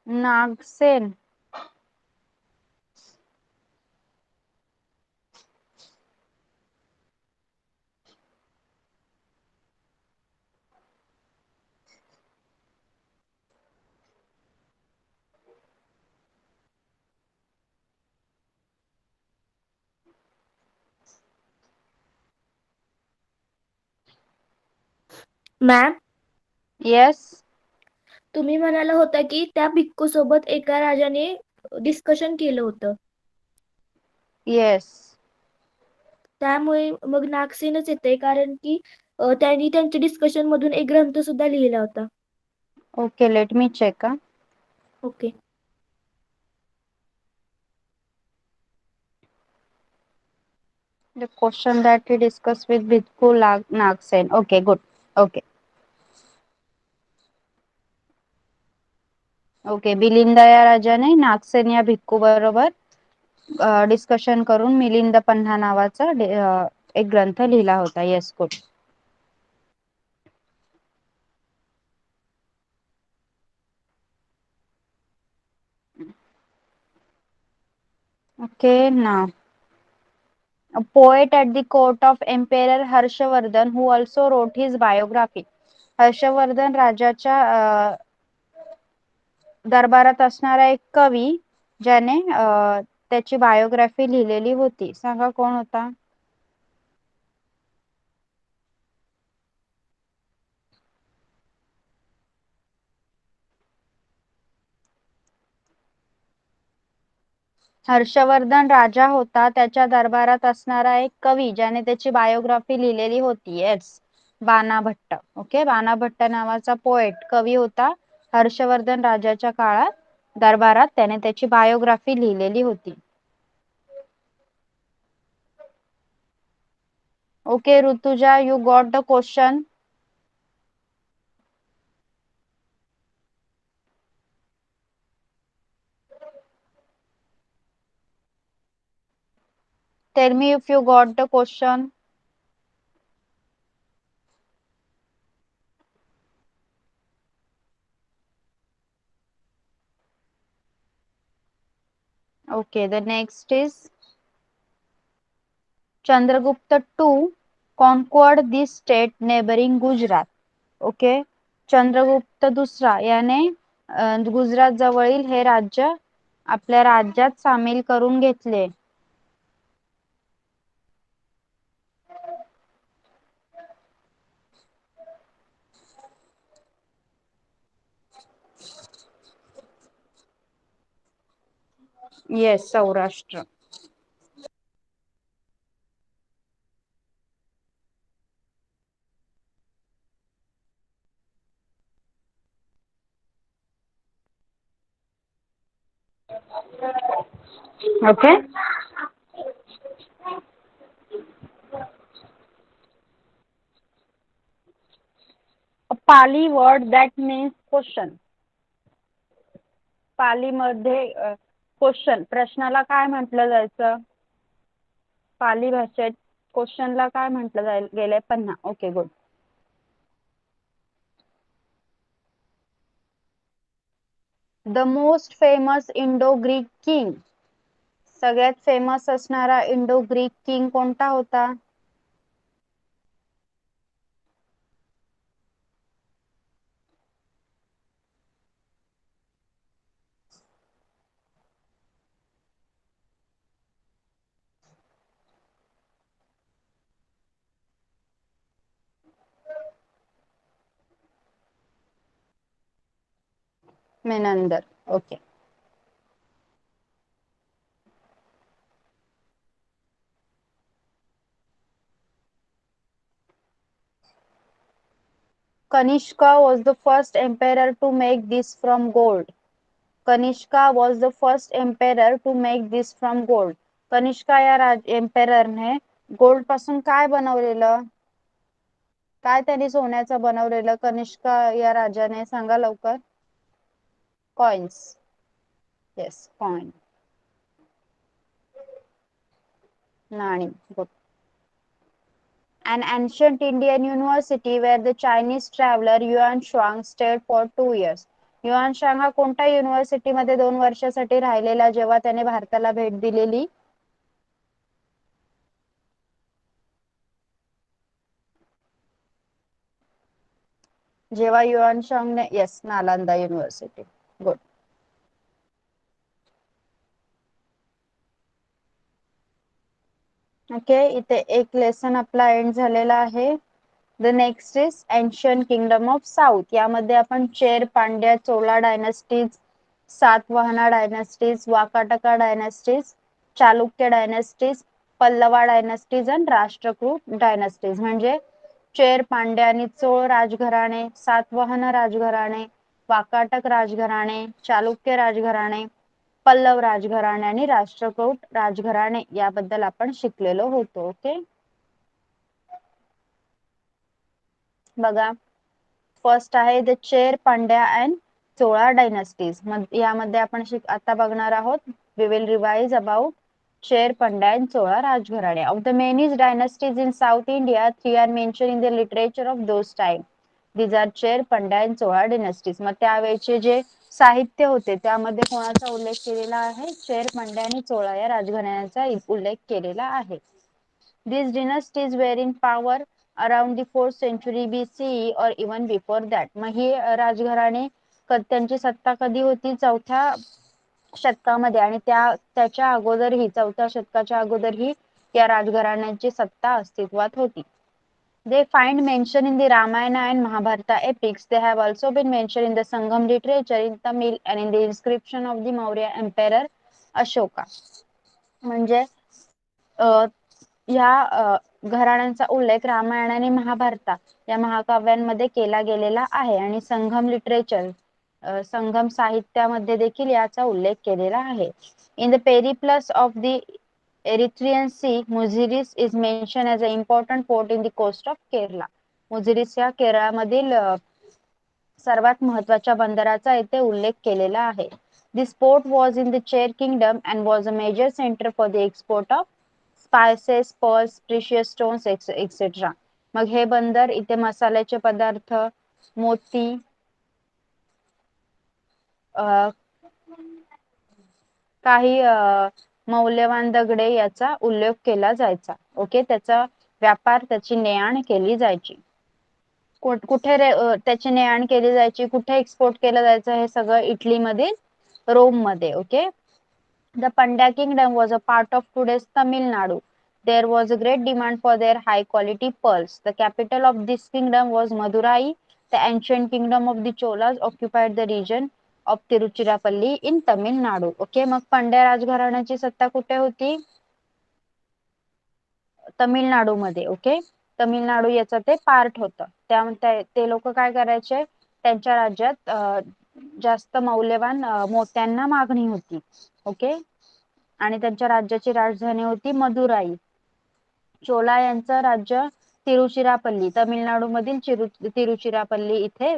नागसेन. मॅम, येस, तुम्ही म्हणाला होता की त्या भिक्खू सोबत एका राजाने डिस्कशन केलं होतं. येस. त्यामुळे मग नागसेनच येते, कारण की त्यांनी त्यांच्या डिस्कशन मधून एक ग्रंथ सुद्धा लिहिला होता. Okay, let me check. Okay. The question that he discussed with Bhikkhu Nagsen. Okay, good. Okay. Okay, Milind या राजाने नागसेन या भिक्खू बरोबर डिस्कशन करून मिलिंद पन्हा नावाचा एक ग्रंथ लिहिला होता. Yes, good. ओके, ना a poet at the court of Emperor Harshvardhan who also wrote his biography. Harshvardhan राजाच्या दरबारात असणारा एक कवी ज्याने त्याची बायोग्राफी लिहिलेली होती. सांगा कोण होता? हर्षवर्धन राजा होता, त्याच्या दरबारात असणारा एक कवी ज्याने त्याची बायोग्राफी लिहिलेली होती. येस, बाणा भट्ट. ओके, बाणा भट्ट नावाचा पोएट कवी होता. हर्षवर्धन राजाच्या काळात दरबारात त्याने त्याची बायोग्राफी लिहिलेली होती. Okay, Rutuja, you got the question. Tell me if you got the question. Okay, the next is Chandragupta II conquered this state neighboring Gujarat. Okay, Chandragupta दुसरा याने गुजरात जवळील हे राज्य आपल्या राज्यात सामील करून घेतले. Yes, Saurashtra. Okay. A Pali word that means question. पालीमध्ये क्वेश्चन प्रश्नाला काय म्हटलं जायचं? पाली भाषेत क्वेश्चनला काय म्हटलं गेलंय? Panna. Okay, good. The most famous Indo Greek king. सगळ्यात फेमस असणारा इंडो ग्रीक किंग कोणता होता? Menander. Okay. Kanishka was the first emperor to make this from gold. Kanishka was the first emperor to make this from gold. Kanishka या एम्पेररने gold पासून काय बनवलेलं? काय त्यांनी सोन्याचं बनवलेलं कनिष्का या राजाने? सांगा लवकर. कॉइन्स. Yes, coin. नाणी. Good. An ancient Indian university where the Chinese traveler Yuan Shuang stayed for 2 years. Yuan शांग हा कोणत्या युनिव्हर्सिटी मध्ये 2 वर्षासाठी राहिलेला जेव्हा त्याने भारताला भेट दिलेली? जेव्हा युआन शांग ने, yes, Nalanda university. Good. Okay, इथे एक लेसन आपला एंड झालेला आहे. The next is ancient kingdom of south. यामध्ये आपण Chera, Pandya, Chola dynasties, Satavahana dynasties, Vakataka dynasties, Chalukya dynasties, Pallava dynasties आणि राष्ट्रकूट डायनास्टीज म्हणजे चेर, पांड्या आणि चोळ राजघराणे, सातवाहन राजघराणे, वाकाटक राजघराणे, चालुक्य राजघराणे, पल्लव राजघराणे आणि राष्ट्रकूट राजघराणे याबद्दल आपण शिकलेलो होतो. ओके, बघा, फर्स्ट आहे the Chera, Pandya and Chola dynasties. यामध्ये आपण आता बघणार आहोत. We will revise about Chera, Pandya and Chola राजघराणे. Of the many dynasties in south India, 3 are mention in the literature of those time. These are Chera, Pandya and Chola dynasties. मग त्यावेळेचे जे साहित्य होते त्यामध्ये कोणाचा उल्लेख केलेला आहे? चेर, पांड्या आणि चोळा या राजघराण्याचा उल्लेख केलेला आहे. These dynasties were in power around the 4th century BCE or even before that. मग ही राजघराणे त्यांची सत्ता कधी होती? 4थ्या शतकामध्ये आणि त्याच्या अगोदरही 4थ्या शतकाच्या अगोदरही या राजघराण्यांची सत्ता अस्तित्वात होती. They find mention in the Ramayana and Mahabharata epics. They have also been mentioned in the Sangam literature in Tamil and in the inscription of the Maurya Emperor Ashoka. म्हणजे ह्या घराण्यांचा उल्लेख रामायण आणि महाभारता या महाकाव्यांमध्ये केला गेलेला आहे आणि संगम लिटरेचर, संगम साहित्यामध्ये देखील याचा उल्लेख केलेला आहे. In the Periplus of the Erythraean Sea, Muziris is mention as a important port in the coast of Kerala. Muziris या केरळमधील सर्वात महत्वाच्या बंदराचा येथे उल्लेख केलेला आहे. This port was in the Chera kingdom and was a major centre for the export of spices, pearls, precious stones etcetera. मग हे बंदर इथे मसाल्याचे पदार्थ, मोती, काही मौल्यवान दगडे याचा उल्लेख केला जायचा. ओके, त्याचा व्यापार, त्याची ने-आण केली जायची. कुठे त्याची ने-आण केली जायची, कुठे एक्सपोर्ट केलं जायचं, हे सगळं इटलीमध्ये, रोम मध्ये. Okay, the Pandya kingdom was a part of today's Tamil Nadu. There was a great demand for their high quality pearls. The capital of this kingdom was Madurai. The ancient kingdom of the Cholas occupied the region of Tiruchirappalli in Tamil Nadu. Okay, मग पंड्या राजघराण्याची सत्ता कुठे होती? तमिळनाडूमध्ये. Okay, Tamil Nadu याचं ते part होतं. ते लोक काय करायचे, त्यांच्या राज्यात जास्त मौल्यवान मोत्यांना मागणी होती. ओके, आणि त्यांच्या राज्याची राजधानी होती मदुराई. चोला यांचं राज्य तिरुचिरापल्ली, तमिळनाडू मधील तिरुचिरापल्ली इथे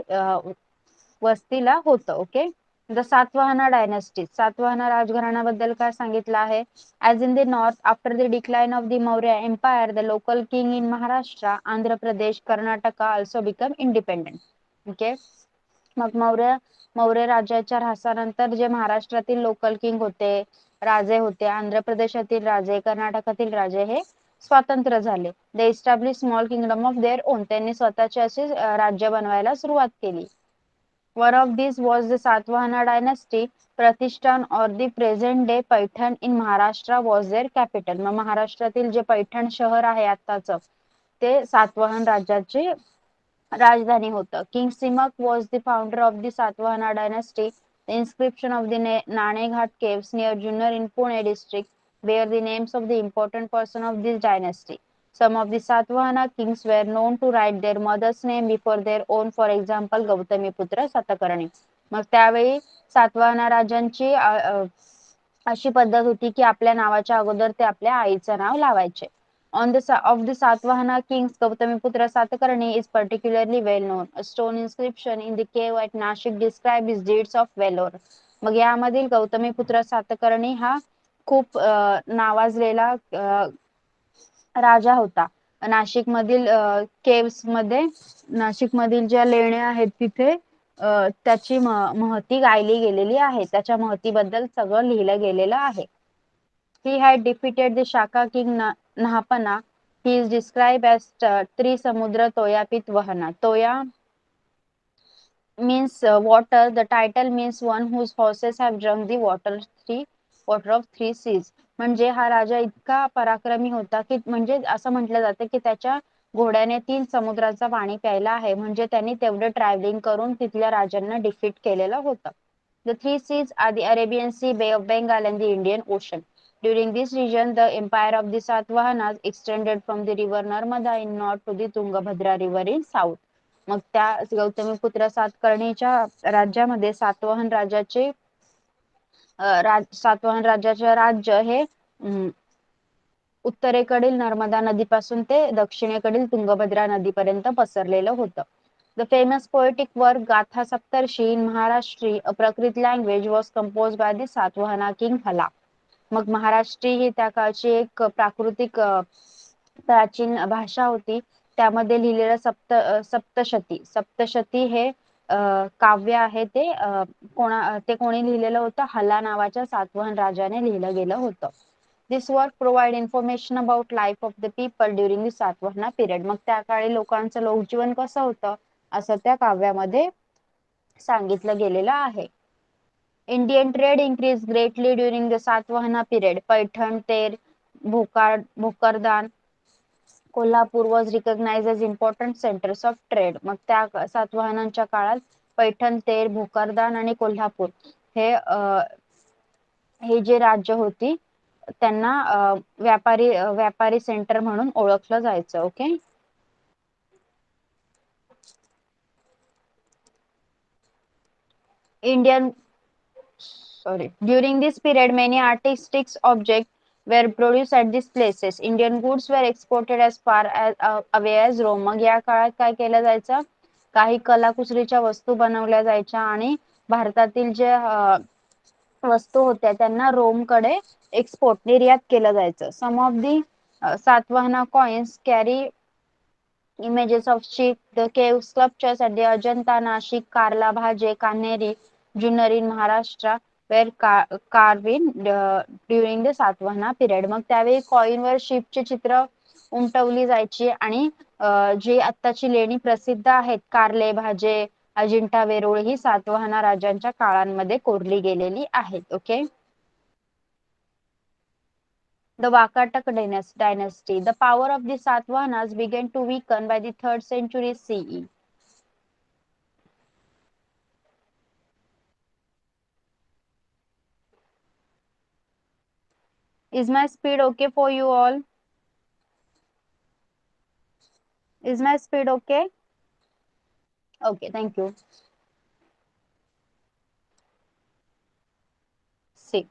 वस्तीला होतं. Okay, the Satavahana dynasty, Satavahana राजघराण्याबद्दल काय सांगितलं आहे? As in the north, after the decline of the Maurya Empire, the local king in Maharashtra, Andhra Pradesh, Karnataka also become independent. Okay, मग मौर्य राज्याच्या ऱ्हासानंतर जे महाराष्ट्रातील लोकल किंग होते, राजे होते, आंध्र प्रदेशातील राजे, कर्नाटकातील राजे हे स्वातंत्र्य झाले. They establish small kingdom of their own, त्यांनी स्वतःचे असे राज्य बनवायला सुरुवात केली. One of this was the Satavahana dynasty. Pratishthan or the present day Paithan in Maharashtra was their capital. मग महाराष्ट्रातील जे पैठण शहर आहे आत्ताच, ते सातवाहन राज्याची राजधानी होतं. King Simuka was the founder of the Satavahana dynasty. The inscription of the Naneghat caves near Junnar in Pune district bear the names of the important person of this dynasty. Some of the Satvahana kings were known to write their mother's name before their own, for example, Gautamiputra Satakarni. मग त्यावेळी सातवाहना राजांची अशी पद्धत होती की आपल्या नावाच्या अगोदर ते आपल्या आईचं नाव लावायचे. Of the Satvahana kings, Gautamiputra Satakarni is particularly well known. A stone inscription in the cave at Nashik describes his deeds of valor. मग यामधील गौतमीपुत्र सातकर्णी हा खूप नावाजलेला राजा होता. नाशिक मधील केव्स मध्ये, नाशिक मधील ज्या लेण्या आहेत तिथे त्याची महती गायली गेलेली आहे. त्याच्या महतीबद्दल सगळं लिहिलं गेलेलं आहे. He had defeated the Shaka king Nahapana. He is described as Trisamudra Toyapit Vahana. Toya means water. The title means one whose horses have drunk the water of three seas. म्हणजे हा राजा इतका पराक्रमी होता की म्हणजे असं म्हटलं जातं की त्याच्या घोड्याने 3 समुद्राचं पाणी प्यायला आहे. म्हणजे त्यांनी तेवढं ट्रॅव्हलिंग करून तिथल्या राजांना डिफीट केलेलं होतं. The three seas are the Arabian Sea, Bay of Bengal and the Indian Ocean. During this region, the empire of the Satavahanas extended from the river Narmada in north to the Tungabhadra river in south. मग त्या गौतमीपुत्र सातकर्णीच्या राज्यामध्ये सातवाहन राज्याचे राज्य हे उत्तरेकडील नर्मदा नदीपासून ते दक्षिणेकडील तुंगभद्रा नदीपर्यंत पसरलेलं होतं. The famous poetic work Gatha Saptarshi in Maharashtra, a Prakrit language, was composed by the Satvahana king Hala. मग महाराष्ट्री ही त्या काळची एक प्राकृतिक प्राचीन भाषा होती. त्यामध्ये लिहिलेलं सप्तशती हे काव्य आहे. ते कोणी लिहिलेलं होतं? हला नावाच्या सातवाहन राजाने लिहिलं गेलं होतं. This work provide information about life of the people during the Satavahana period. मग त्या काळी लोकांचं लोकजीवन कसं होतं असं त्या काव्यामध्ये सांगितलं गेलेलं आहे. Indian trade increased greatly during the Satvahana period. Paithan, Ter, Bhokardan, Kolhapur was recognized as important centers of trade. मग त्या सातवाहनांच्या काळात पैठण, तेर, भोकरदान आणि कोल्हापूर हे जे राज्य होती त्यांना व्यापारी सेंटर म्हणून ओळखलं जायचं. Okay, During this period, many artistic objects were produced at these places. Indian goods were exported as far away as Rome. मग या काळात काय केलं जायचं? काही कलाकुसरीच्या वस्तू बनवल्या जायच्या आणि भारतातील जे वस्तू होत्या त्यांना रोमकडे एक्सपोर्ट निर्यात केलं जायचं. Some of the Satvahana coins carry images of sheep. The cave sculptures at the Ajanta, Nashik, Karla, Bhaje, Kanneri, Junnar in Maharashtra were carving during the Satavahana period. मग त्यावेळी कॉईनवर शिपचे चित्र उमटवली जायची आणि जी आत्ताची लेणी प्रसिद्ध आहेत कारले, भाजे, अजिंठा, वेरूळ ही सातवाहना राजांच्या काळांमध्ये कोरली गेलेली आहेत. Okay. The Vakatak dynasty. The power of the Satavahanas began to weaken by the 3rd century CE. Is my speed okay for you all? Is my speed okay? Okay, thank you. See.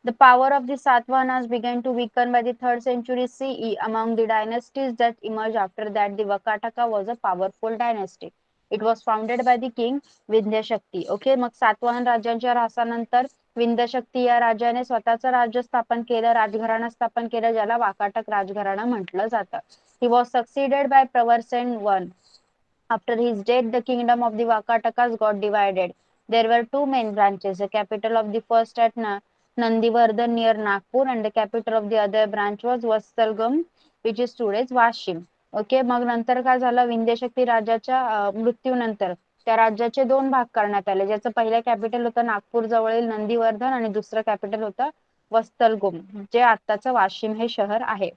The power of the Satavahanas began to weaken by the 3rd century CE. Among the dynasties that emerged after that, the Vakataka was a powerful dynasty. It was founded by the king Vindhyashakti. Okay, मग सातवाहन राज्यांच्या ऱ्हासानंतर विंध्यशक्ती या राजाने स्वतःचं राज्य स्थापन केलं, राजघराणा स्थापन केलं, ज्याला वाकाटक राजघराणा म्हटलं जातं. He was succeeded by Pravarsen I. After his death, the kingdom of the Vakatakas got divided. There were two main branches. The capital of the first at Nandivardhan near Nagpur, and the capital of the other branch was Vastalgam, which is today's Washim. Okay, मग नंतर काय झालं, विंध्यशक्ती राजाच्या मृत्यूनंतर त्या राज्याचे दोन भाग करण्यात आले, ज्याचं पहिलं कॅपिटल होतं नागपूर जवळील नंदीवर्धन आणि दुसरं कॅपिटल होतं वस्तलगोम, जे आत्ताचं वाशिम हे शहर आहे.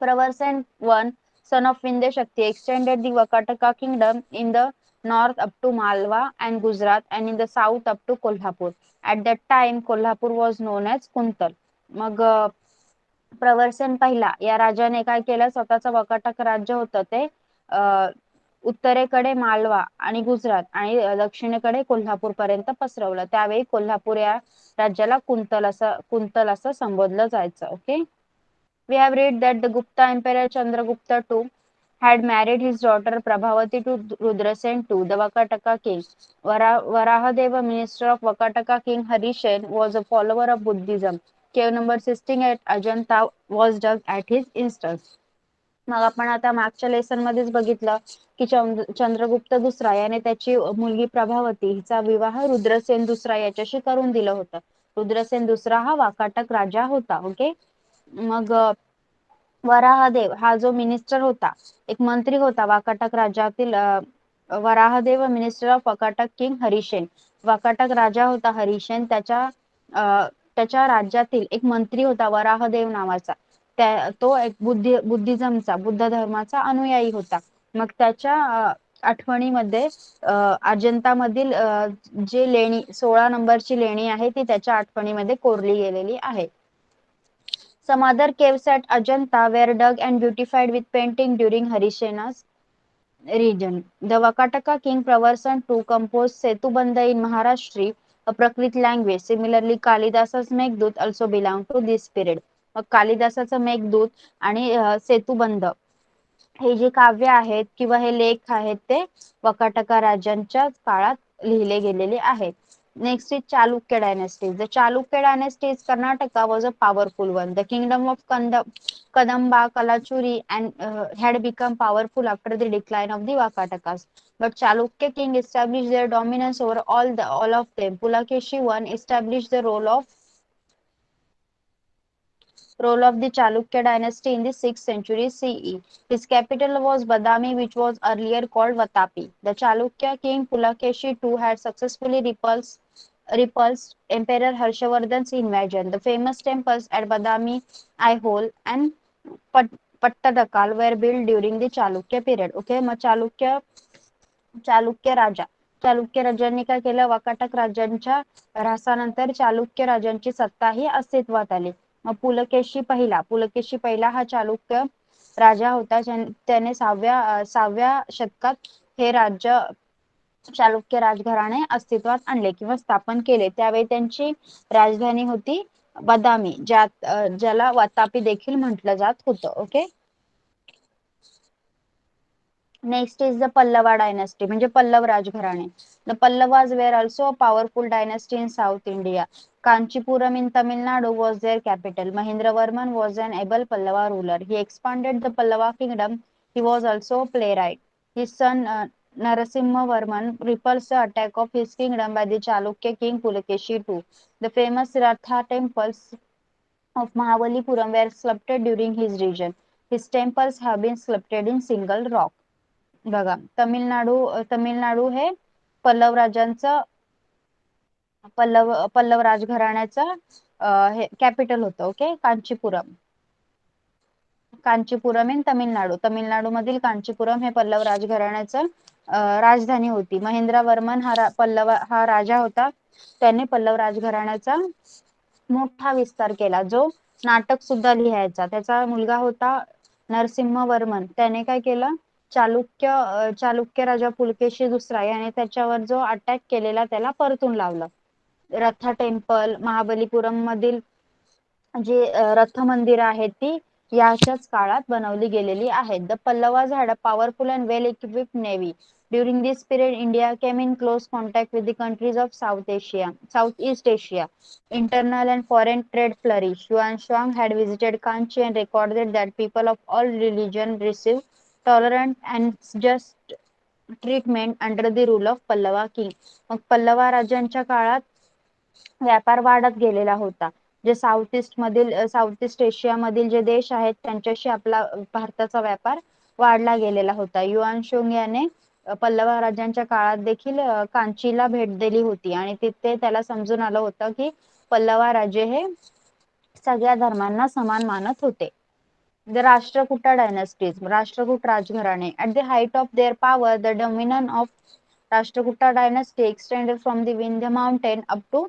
Pravarsen I, son of Vindhya Shakti, extended the Vakataka kingdom in the north up to Malwa and Gujarat, and in the south up to Kolhapur. At that time, Kolhapur was known as Kuntal. मग प्रवर्सन पहिला या राजाने काय केलं, स्वतःचं वकाटक राज्य होतं ते उत्तरेकडे मालवा आणि गुजरात आणि दक्षिणेकडे कोल्हापूर पर्यंत पसरवलं. त्यावेळी कोल्हापूर या राज्याला कुंतल असं संबोधलं जायचं. Okay. We have read that the Gupta Emperor Chandragupta II had married his daughter Prabhavati to Rudrasen II, the Vakataka king. Varahadeva, minister of Vakataka king Harishen, was a follower of Buddhism. Cave number 16 at Ajanta was dug at his instance. मग आपण आता मागच्या lesson मध्येच बघितलं की चंद्रगुप्त दुसरा याने त्याची मुलगी प्रभावती हिचा विवाह रुद्रसेन दुसरा याच्याशी करून दिलं होतं. रुद्रसेन दुसरा हा वाकाटक राजा होता. ओके. मग वराहदेव हा जो मिनिस्टर होता, एक मंत्री होता वाकाटक राज्यातील, Varahadeva minister of Vakataka king Harishena. Vakataka राजा होता हरिशेन, त्याच्या राज्यातील एक मंत्री होता वराहदेव नावाचा. तो एक बुद्धिझमचा, बुद्ध धर्माचा अनुयायी होता. मग त्याच्या आठवणीमध्ये अजंतामधील जे लेणी 16 नंबरची लेणी आहे ती त्याच्या आठवणीमध्ये कोरली गेलेली आहे. Some other caves at Ajanta were dug and beautified with painting during Harishena's region. The Vakataka king Pravarsan II composed Setubandha in Maharashtri, a Prakrit language. Similarly, Kalidasa's Meghdut also belonged to this period. मग कालिदासाचं मेघदूत आणि सेतुबंध हे जे काव्य आहेत किंवा हे लेख आहेत ते वकाटका राजांच्या काळात लिहिले गेलेले आहेत. Next is Chalukya dynasty. The Chalukya dynasty in Karnataka was a powerful one. The kingdom of Kadamba, Kalachuri and had become powerful after the decline of the Vakatakas. But Chalukya king established their dominance over all of them. Pulakeshi I established the role of the Chalukya dynasty in the 6th century CE. His capital was Badami, which was earlier called Vatapi. The Chalukya king Pulakeshi II had successfully repulsed Emperor Harshavardhan's invasion. The famous temples at Badami, Aihole and Pattadakal were built during the Chalukya period. Okay, मग चालुक्य राजांनी काय केलं, वाकाटक राजांच्या ऱ्हासानंतर चालुक्य राजांची सत्ता ही अस्तित्वात आली. मग पुलकेशी पहिला हा चालुक्य राजा होता, त्याने 6व्या शतकात हे राज्य चालुक्य राजघराणे अस्तित्वात आणले किंवा स्थापन केले. त्यावेळी त्यांची राजधानी होती बदामी, ज्याला वातापी देखील म्हटलं जात होतं. Okay. Next is the Pallava dynasty, म्हणजे पल्लव राजघराणे. The Pallavas were also a powerful dynasty in south India. Kanchipuram in Tamil Nadu was their capital. Mahendravarman was an able Pallava ruler. He expanded the Pallava kingdom. He was also a playwright. His son Narasimhavarman repulsed the attack of his kingdom by the Chalukya king Pulakeshi II. The famous Ratha temples of Mahabalipuram were sculpted during his reign. His temples have been sculpted in single rock. बघा तमिळनाडू हे पल्लव राजांचं पल्लव राजघराण्याचं हे capital होतं. Okay, Kanchipuram in Tamil Nadu मधील कांचीपुरम हे पल्लव राजघराण्याचं राजधानी होती. महेंद्रवर्मन हा राजा होता. त्याने पल्लव राजघराण्याचा मोठा विस्तार केला, जो नाटक सुद्धा लिहायचा. त्याचा मुलगा होता नरसिंहवर्मन. त्याने काय केलं, चालुक्य राजा पुलकेशी दुसरा याने त्याच्यावर जो अटॅक केलेला त्याला परतून लावलं. रथा टेम्पल महाबलीपुरम मधील जी रथ मंदिर आहेत ती याच्याच काळात बनवली गेलेली आहेत. The Pallavas had a powerful and well equipped navy. During this period, India came in close contact with the countries of Southeast Asia. Internal and foreign trade flourished. Yuan Shuang had visited Kanchi and recorded that people of all religions received tolerant and just treatment under the rule of Pallava king. मग पल्लवा राजांच्या काळात व्यापार वाढत गेलेला होता. जे south east Asia मधील जे देश आहेत त्यांच्याशी आपला भारताचा व्यापार वाढला गेलेला होता. युआन शुंग याने पल्लव राजांच्या काळात देखील कांचीला भेट दिली होती आणि तिथे त्याला समजून आलं होतं की पल्लवा राजे हे सगळ्या धर्मांना समान मानत होते. The Rashtrakuta dynasties, Rashtrakuta राजघराणे. At the height of their power, the dominion of Rashtrakuta dynasty extended from the Vindhya mountain up to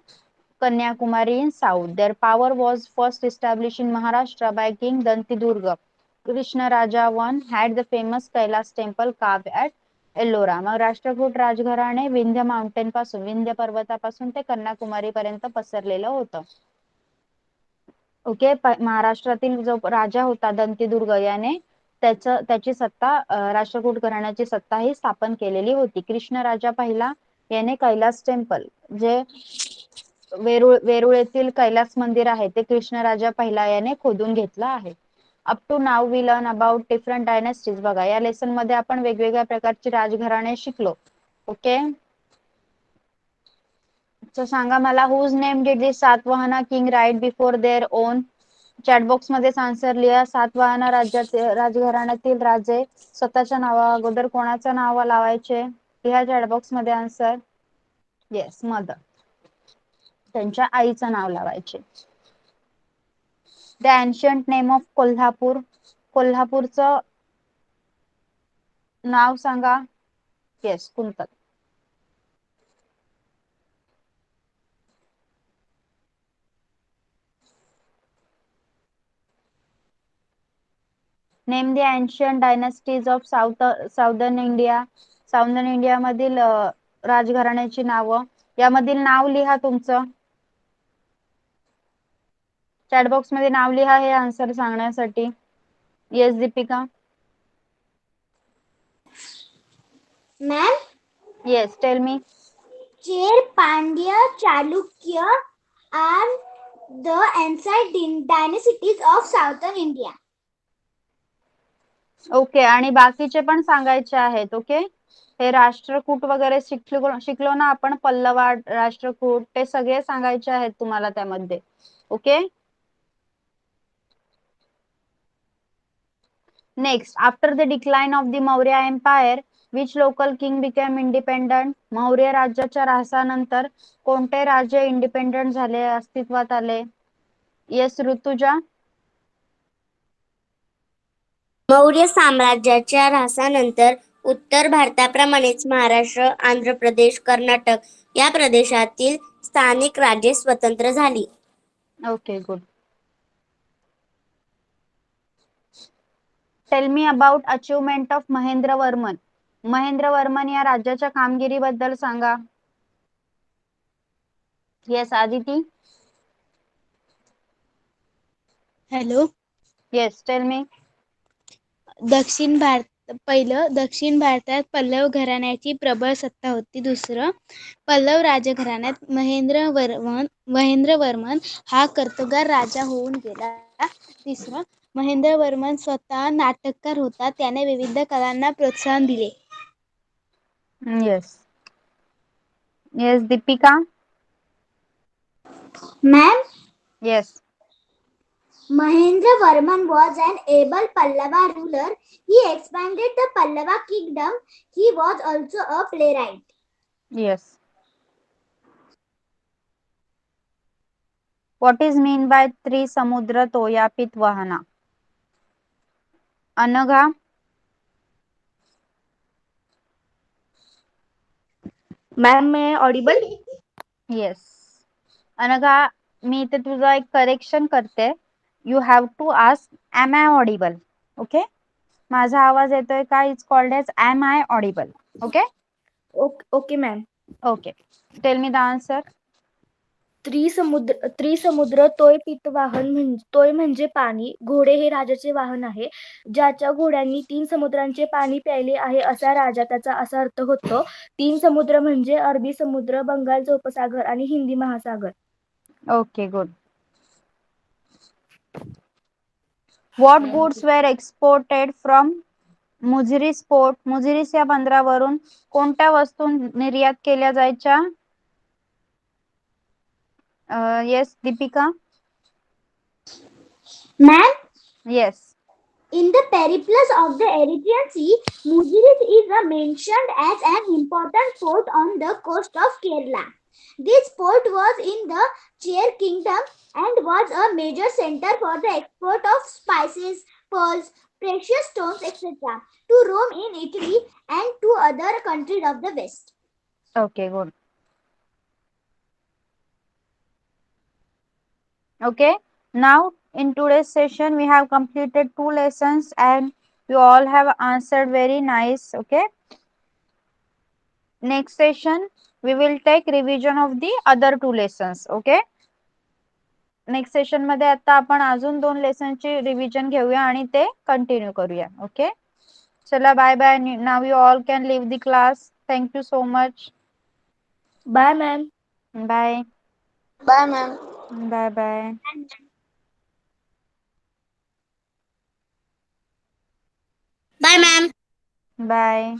Kanyakumari in south. Their power was first established in Maharashtra by King Dantidurga. Krishna Raja I had the famous Kailas temple carved at Ellora. मग राष्ट्रकूट राजघराणे विंध्य पर्वतापासून ते कन्याकुमारी पर्यंत पसरलेलं होतं. Okay, महाराष्ट्रातील जो राजा होता दंतीदुर्ग याने त्याची सत्ता राष्ट्रकूट घराण्याची सत्ता ही स्थापन केलेली होती. कृष्ण राजा पहिला याने कैलास टेम्पल जे वेरूळ येथील कैलास मंदिर आहे ते कृष्ण राजा पहिला याने खोदून घेतलं आहे. Up to now we learn about different dynasties. बघा, या लेसन मध्ये आपण वेगवेगळ्या प्रकारची राजघराणे शिकलो. ओके, सो सांगा मला, whose name did the Satavahana king write before their own. Chat box मध्ये आन्सर लिहा. सातवाहना राजघराण्यातील राजे स्वतःच्या नावा अगोदर कोणाचं नाव लावायचे? लिहा चॅट बॉक्स मध्ये आन्सर. Yes, mother. त्यांच्या आईचं नाव लावायचे. The ancient name of Kolhapur. कोल्हापूरचं नाव सांगा. Yes, Kuntal. Name the ancient dynasties of southern India. Southern India मधील राजघराण्याची नावं. यामधील नाव लिहा तुमचं. चॅट बॉक्स मध्ये नाव लिहा हे आन्सर सांगण्यासाठी. Yes Deepika. Ma'am, yes, tell me. Chair, Pandya, Chalukya are the ancient dynasties of southern India. Okay, आणि बाकीचे पण सांगायचे आहेत. ओके, हे राष्ट्रकूट वगैरे शिकलो ना आपण, पल्लवा राष्ट्रकूट, ते सगळे सांगायचे आहेत तुम्हाला त्यामध्ये. Okay, next, after the decline of the Maurya empire which local king became independent. Maurya राज्याच्या ऱ्हासानंतर कोणते राज्य इंडिपेंडंट झाले, अस्तित्वात आले? येस ऋतुजा. मौर्य साम्राज्याच्या ऱ्हासानंतर उत्तर भारताप्रमाणेच महाराष्ट्र, आंध्र प्रदेश, कर्नाटक या प्रदेशातील स्थानिक राज्ये स्वतंत्र झाली. Okay, good. Tell me about achievement of Mahendravarman. Mahendravarman या राज्याच्या कामगिरीबद्दल सांगा. Yes Aditi. Hello. Yes, tell me. दक्षिण भारतात पल्लव घराण्याची प्रबळ सत्ता होती. दुसरं, पल्लव राजघराण्यात महेंद्रवर्मन हा कर्तुगार राजा होऊन गेला. तिसरं, महेंद्रवर्मन स्वतः नाटककार होता. त्याने विविध कलांना प्रोत्साहन दिले. Yes. Yes, Deepika. Ma'am, Yes. Mahendra Varman was an able Pallava ruler. He expanded the Pallava kingdom. He was also a playwright. Yes. What is mean by Trisamudra Toyapit Vahana? Anagha. Ma'am मैं audible? Yes. Anagha, मी इथे तुझा एक correction करते. You have to ask am I audible. Okay, माझा आवाज येतोय का? It's called as am I audible. Okay okay ma'am. Okay, tell me the answer. Trisamudra Toya Pitavahana तोय म्हणजे पाणी. घोडे हे राजाचे वाहन आहे. ज्याच्या घोड्यांनी 3 समुद्रांचे पाणी प्यायले आहे असा राजा, त्याचा असा अर्थ होतो. 3 समुद्र म्हणजे अरबी समुद्र, बंगालचा उपसागर आणि हिंदी महासागर. Okay, good. What goods were exported from Muziris port? Muziris या बंदरावरून कोणत्या वस्तू निर्यात केल्या जायच्या? Yes, Deepika. Ma'am, yes. in the Periplus of the Erythraean Sea, Muziris is mentioned as an important port on the coast of Kerala. This port was in the Chair Kingdom and was a major center for the export of spices, pearls, precious stones, etc. to Rome in Italy and to other countries of the West. Okay, good. Okay, now in today's session we have completed 2 lessons and you all have answered very nice. Okay, next session we will take revision of the other 2 lessons. Okay, next session मध्ये आता आपण अजून 2 लेसनचे revision घेऊया आणि ते continue करूया. Okay, चला bye bye. Now you all can leave the class. Thank you so much. Bye ma'am. Bye bye ma'am. Bye bye. Bye ma'am. Bye.